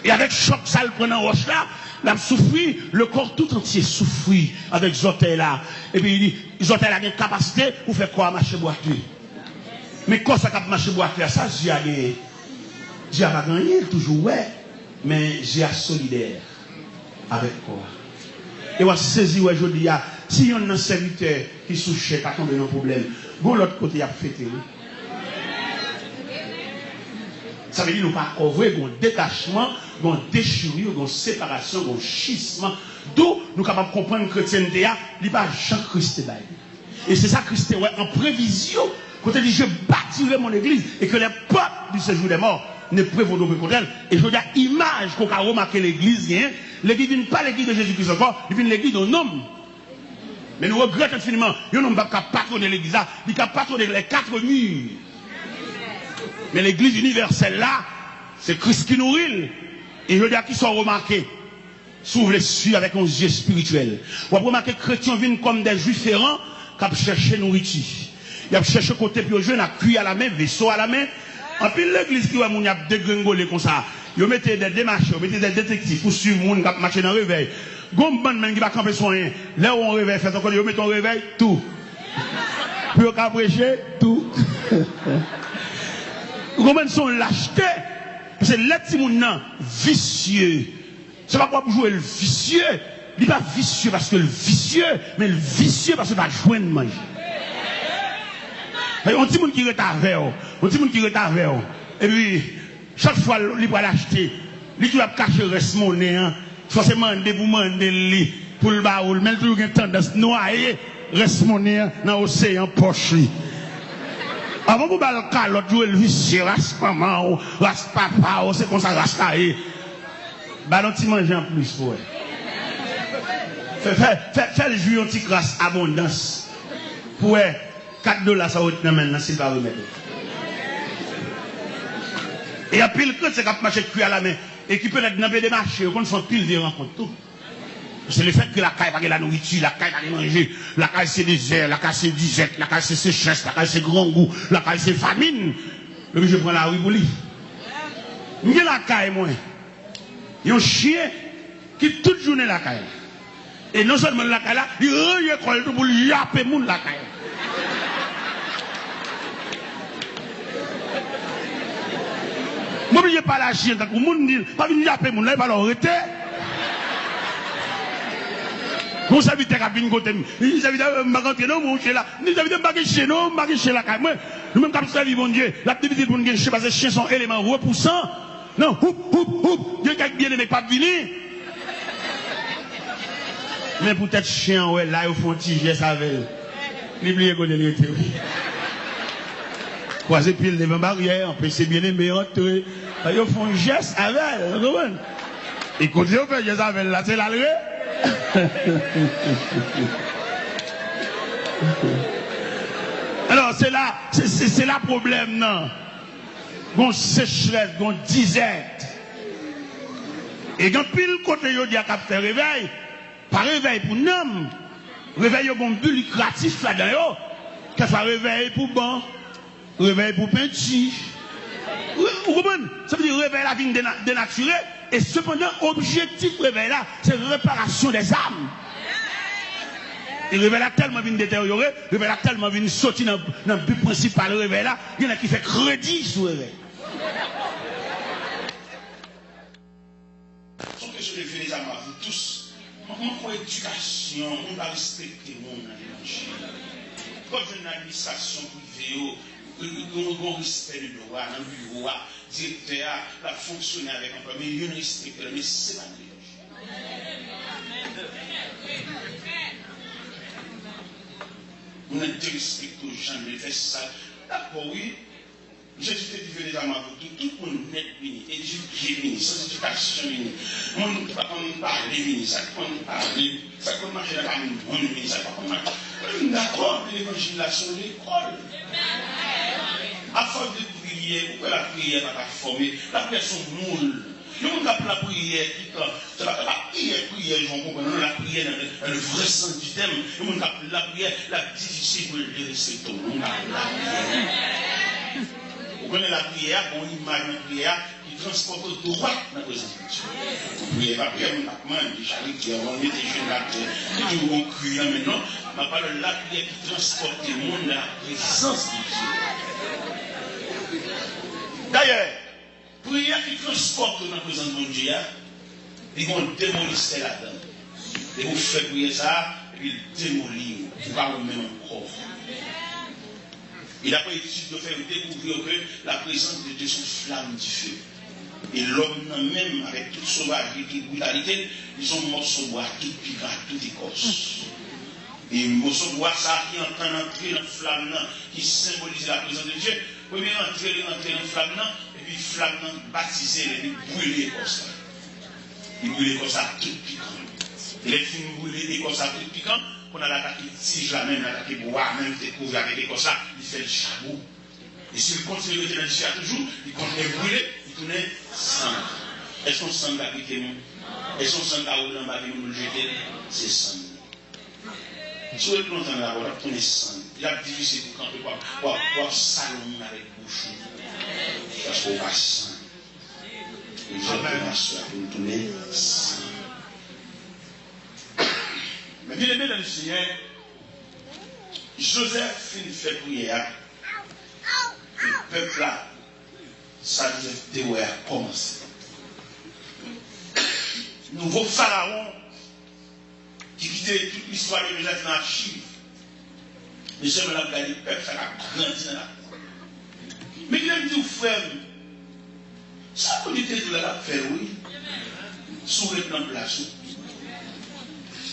Et avec choc, ça le prend en roche là, l'a souffri, le corps tout entier souffrit avec Zotel là. Et puis il dit, Zotel a une capacité pour faire quoi marcher boiter. Mais quand ça cap marcher boiter, ça j'ai gagné. J'ai pas gagné toujours ouais, mais j'ai solidaire avec quoi. Et on saisi aujourd'hui, si on a un serviteur qui souche, pas tomber dans un problème, bon l'autre côté a fêté. Ça veut dire que nous pas couvrir un détachement, un déchirure, une séparation, un schisme. D'où nous sommes capables de comprendre que le chrétienté, il n'est pas Jean-Christ. Et c'est ça que Christ ouais, en prévision, quand il dit je bâtirai mon église et que les peuples du séjour des morts ne prévaudront plus contre elle. Et je dis à image qu'on a remarqué l'église, l'église n'est pas l'église de Jésus-Christ encore, il est l'église d'un homme. Mais nous regrettons infiniment, il n'y a pas patronner l'église, il n'y a pas patronner les quatre murs. Mais l'église universelle là, c'est Christ qui nourrit. Et je dis à qui sont remarqués, s'ouvre les yeux avec un yeux spirituel. Vous remarquez que les chrétiens viennent comme des juifs errants qui cherchent nourriture. Ils cherchent côté puis ils ont cuit à la main, vaisseau à la main. En plus, l'église qui va dégringoler comme ça, ils mettent des démarches, ils mettent des détectives pour suivre les gens qui marchent dans le réveil. Gomban qui va camper soin, là où on réveille, fait encore, ils mettent un réveil, tout. Puis on prêcher, tout. Comment sont lâchetés? Parce que les petits gens vicieux. C'est pas pour jouer le vicieux. Il n'est pas vicieux parce que le vicieux, mais le vicieux parce qu'il va jouer de manger. On dit qui est avec on dit qui est avec et puis chaque fois il va l'acheter il va cacher le reste monnaie forcément pour demander pour le baoul mais il a tendance noyer reste monnaie dans l'océan poche avant pour le cas l'autre jouer le vicieux rasse maman rasse papa c'est comme ça rasse caillé ballon petit manger en plus pour fait le jouer un petit grâce abondance pour $4 ça va être maintenant s'il va remettre. Et à pile que c'est qu'on marche cuit à la main et qui peut être dans des marchés, on fait pile de rencontres tout. C'est le fait que la caille pas la nourriture, la caille pas manger, la caille c'est désert, la caille c'est disette, la caille c'est sécheresse, la caille c'est grand goût, la caille c'est famine. Et puis je prends la rue pour lui. M'y la caille moi. Il y a un chien qui toute journée la caille. Et non seulement la caille là, il recolle tout pour lui yapper moun la caille. N'oubliez pas la chienne, tant que moun dit, pas venir appeler moun là, il va l'arrêter. Mon serviteur a bien côté, il serviteur m'a rentré non mon chien là, il serviteur m'a chez nous, m'a chez la caille. Moi, nous même comme servir mon Dieu, l'activité pour nous gagner parce que les chiens sont éléments repoussants. Non, houp, Dieu qui bien aimé pas venir. Mais peut-être chien ouais là ils font un petit geste avec. N'oubliez qu'on est l'été. Croiser pile devant barrière, empêcher bien aimé entrer. Ils font un geste avec elle. Et quand ils font un geste avec là, c'est l'alré. Alors c'est là problème non. Gon sécheresse, gon disette. Et quand pile côté yo dit à faire réveil, pas réveil pour nom. Réveil yo gon but lucratif là-dedans yo. Qu'est-ce que réveil pour bon? Réveil pour peinture. Vous comprenez? Ça veut dire réveil la vie dénaturée. Et cependant, objectif réveil là, c'est réparation des âmes. Et réveil là tellement vient détériorer, réveil là tellement vient sortir dans le but principal réveil là, il y en a qui fait crédit sur réveil. Son question de venir à vous tous. Comment pour éducation, on va respecter le monde dans l'évangile. Quand une administration privée, on respecte le droit, dans le bureau, directeur, la fonctionner avec un peu, mais il y a un respect, mais c'est pas on a été respecté aux gens, mais fait ça. D'accord, oui. Jésus te dit venez à ma tout le monde net venu, éduqué venu, sans éducation venu. On ne peut pas parler venu, ça qu'on parler, ça qu'on marche dans la monde venu, ça qu'on marche. D'accord, l'évangile là sur l'école. À force de prier, pourquoi la prière n'a pas formé? La prière sont moule. Le monde qui la prière, c'est pas la prière, je comprends, la prière dans le vrai sens du terme. Le monde qui la prière, la difficile pour le respecter. Le monde qui la prière. Vous connaissez la prière, on imagine la prière qui transporte droit dans la présence de Dieu. Vous priez pas prière, on a des charité, on met des jeunes là, et on crie là maintenant. Ma parole, la prière qui transporte le monde dans la présence de Dieu. D'ailleurs, prière qui transporte dans la présence de Dieu, ils vont démolir là-dedans. Et vous faites prier ça, et puis démolir, vous ne parlez même encore. Il n'a pas étudié de faire découvrir que la présence de Dieu sont flammes du feu. Et l'homme même, avec toute sauvagerie, toute brutalité, ils sont morceaux de bois, tout piquant, tout écorce. Et morceaux de bois, ça qui entend entrer dans la flamme, qui symbolise la présence de Dieu. Premier entrer dans la flamme, et puis flamme baptisée, et puis brûler comme ça. Il brûle comme ça, tout piquant. Et les films brûlés comme ça, tout piquant. On a l'attaqué tige là même, l'attaqué bois, même découvert avec comme ça, il fait le chameau. Et s'il continue de tenir le chien toujours, il continue de brûler, il tourne sang. Est-ce qu'on sang a quitté nous? Est-ce qu'on sang a ouvert en bas de nous le jeter? C'est sang. Si vous êtes longtemps là, on a tourné sang. Il a difficile pour camper, pour salon avec bouche. Parce qu'on va sang. Et je vais m'asseoir pour nous tourner sang. Mais bien aimé dans le Seigneur, Joseph fait prière. Le peuple là, ça Joseph a commencé. Nouveau pharaon qui quittait toute l'histoire de Joseph dans l'archive. Mais c'est maintenant que le peuple ça a grandi dans la terre. Mais il a dit au frère, ça peut être de la faire, oui, sous le plan de la soupe.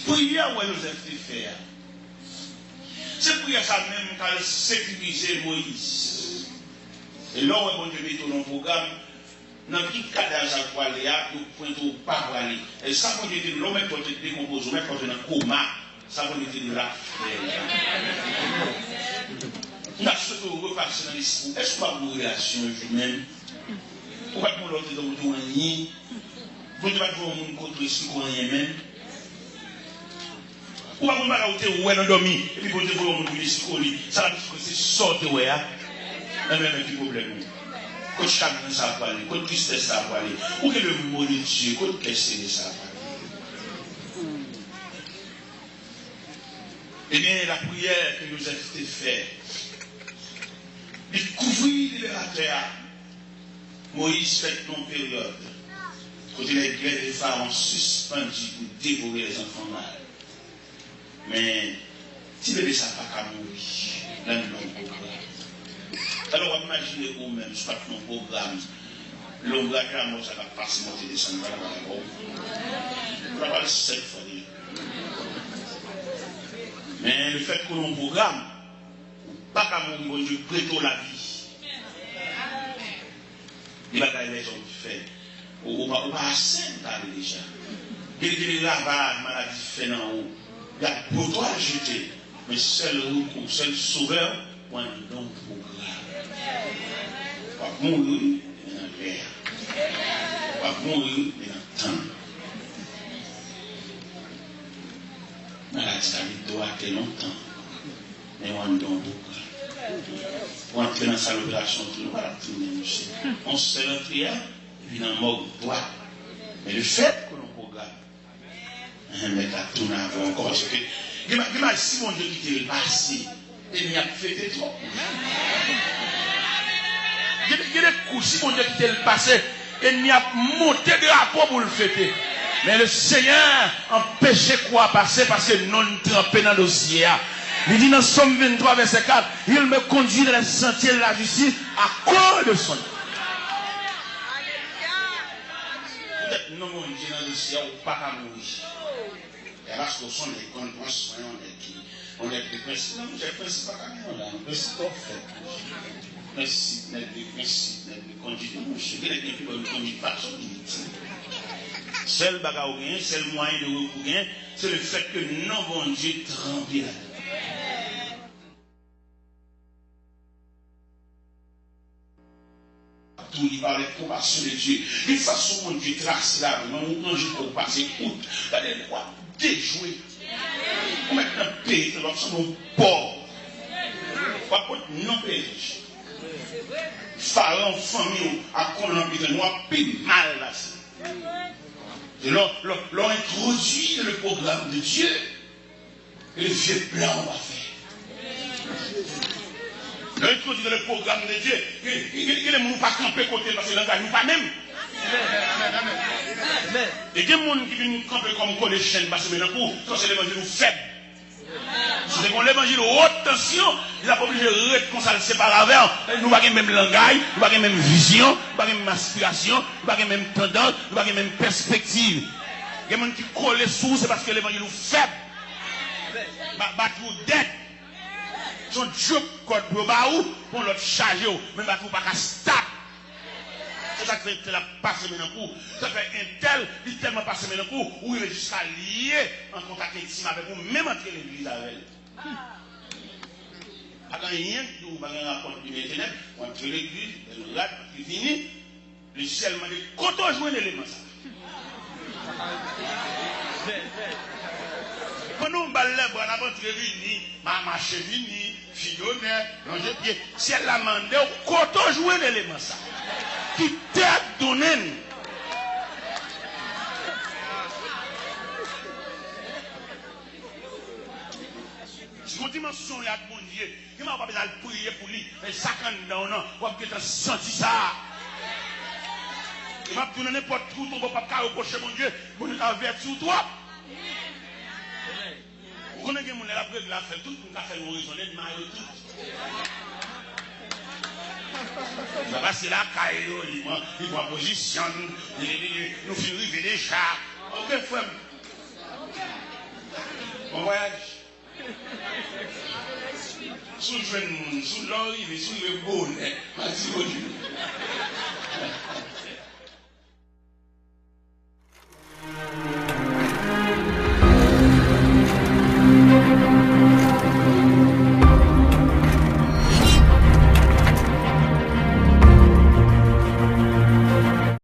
Prière où Joseph te fait. C'est prière ça même qui a sécurisé Moïse. Et là où bon Dieu met dans le programme, dans tout cadavre à poiler, il point au pas poiler. Et ça pour dire l'homme est porté décomposé, l'homme est porté dans le coma, ça pour dire la on a ce que vous repassez dans l'esprit. Est-ce que vous avez une relation vous-même? Pourquoi vous l'autre dans votre oignon? Vous ne pouvez pas voir mon contre l'esprit qu'on y est même. Ou pas qu'on va rajouter ou elle endormi et puis vous devez voir mon l'esprit ça va dire que c'est sorte ouais hein. Même un petit problème. Quand chagrin ça va aller, quand tristesse ça va aller, ou que le mot de Dieu, quand question ça va aller. Eh bien la prière que nous avons fait, il couvrit libérateur. Moïse fait une période. Quand il est gré des pharaons suspendus pour dévorer les enfants mâles. Mais si bébé ça n'a pas qu'à mourir, là nous avons un programme. Alors imaginez vous-même, ce n'est pas un programme. L'homme de la mort, ça va passer, monter, descendre, on va parler 7 fois. Mais le fait que l'on programme, pas qu'à mourir, bon Dieu, prétend la vie. Il va gagner les hommes faits. On va assez parler déjà. Il y a des ravages, maladies faites en haut. Il y a pour toi à jeter, mais seul recours, seul sauveur, pour un long programme. Pas mourir, mais dans l'air. Pas mourir, mais dans le temps. Maladie, ça doit être longtemps, mais on a un long programme. On entre dans sa opération, tout le monde va tourner, monsieur. On se fait la prière, et puis dans le mort, droit. Mais le fait que l'on programme, mais t'as tourné avant encore parce que si mon Dieu qui t'est passé et il a fait trop. Il y a des coups, si mon Dieu qui t'est passé et il a monté de rapport pour le fêter. Mais le Seigneur empêchait quoi passer parce que non trempé dans le dossier. Il dit dans Somme 23 verset 4, il me conduit dans les sentiers de la justice à cause de son. Peut-être non, mon Dieu dans le dossier ou pas à mourir. Parce que ce sont des conventions, on est des principes. Non, j'ai principe pas comme là, un principe fait. Principe, des principes, des conduites. Non, je suis quelqu'un qui ne conduit pas son limite. Seul bagage ou gain, seul moyen de recours, c'est le fait que non, bon Dieu tremble là. tout, il parle de compassion de Dieu. Une façon dont Dieu trace là, quand je peux passer outre, regardez, on va déjouer. On met un pays, on va faire nos pauvres. On va pas non pays. Pharaon, famille, à Colombie, on va plus mal là. L'ont introduit dans le programme de Dieu. Et le vieux plan va faire. L'ont introduit dans le programme de Dieu. Il ne nous pas camper côté parce que l'engagement pas même. Et il y a des gens qui viennent camper comme qu'on les chaînes parce que maintenant, c'est l'évangile faible. Si c'est l'évangile haute tension, il n'a pas obligé de rester comme ça, c'est pas grave. Nous n'avons pas le même langage, nous n'avons pas la même vision, nous n'avons pas la même aspiration, nous n'avons pas la même tendance, nous n'avons pas la même perspective. Il y a des gens qui collent sous, c'est parce que l'évangile est faible. Battre dette. Son job code pour pour l'autre charger, mais battre pas qu'à stop. C'est ça que la passe maintenant. Ça fait un tel, il tellement passé maintenant où il est jusqu'à lier en contact intime avec vous, même entre l'église avec elle. Pas rien que vous avez un rapport du internet, entre l'église et le rad, qui finit, le ciel m'a dit, quand on joue un élément ça. Quand nous balles, on a ventre réuni, maman chevini, fillonnet, manger pied, ciel l'a mandé, quand on joue un élément ça. Qui t'a donné. Si on dimension, il y a bon Dieu, il m'a pas besoin de prier pour lui, mais ça quand on a, on va senti ça. Il m'a donné n'importe où, on ne va pas reprocher mon Dieu, pour nous avertir sur toi. Vous connaissez que mon élève la fait tout, pour nous faire nous raisonner de mal tout. Ça va, c'est là, Caillou, il voit position, nous finissons déjà. Ok, frère. Bon voyage. Sous le jeune monde, sous l'orive, sous le bonnet, merci au Dieu.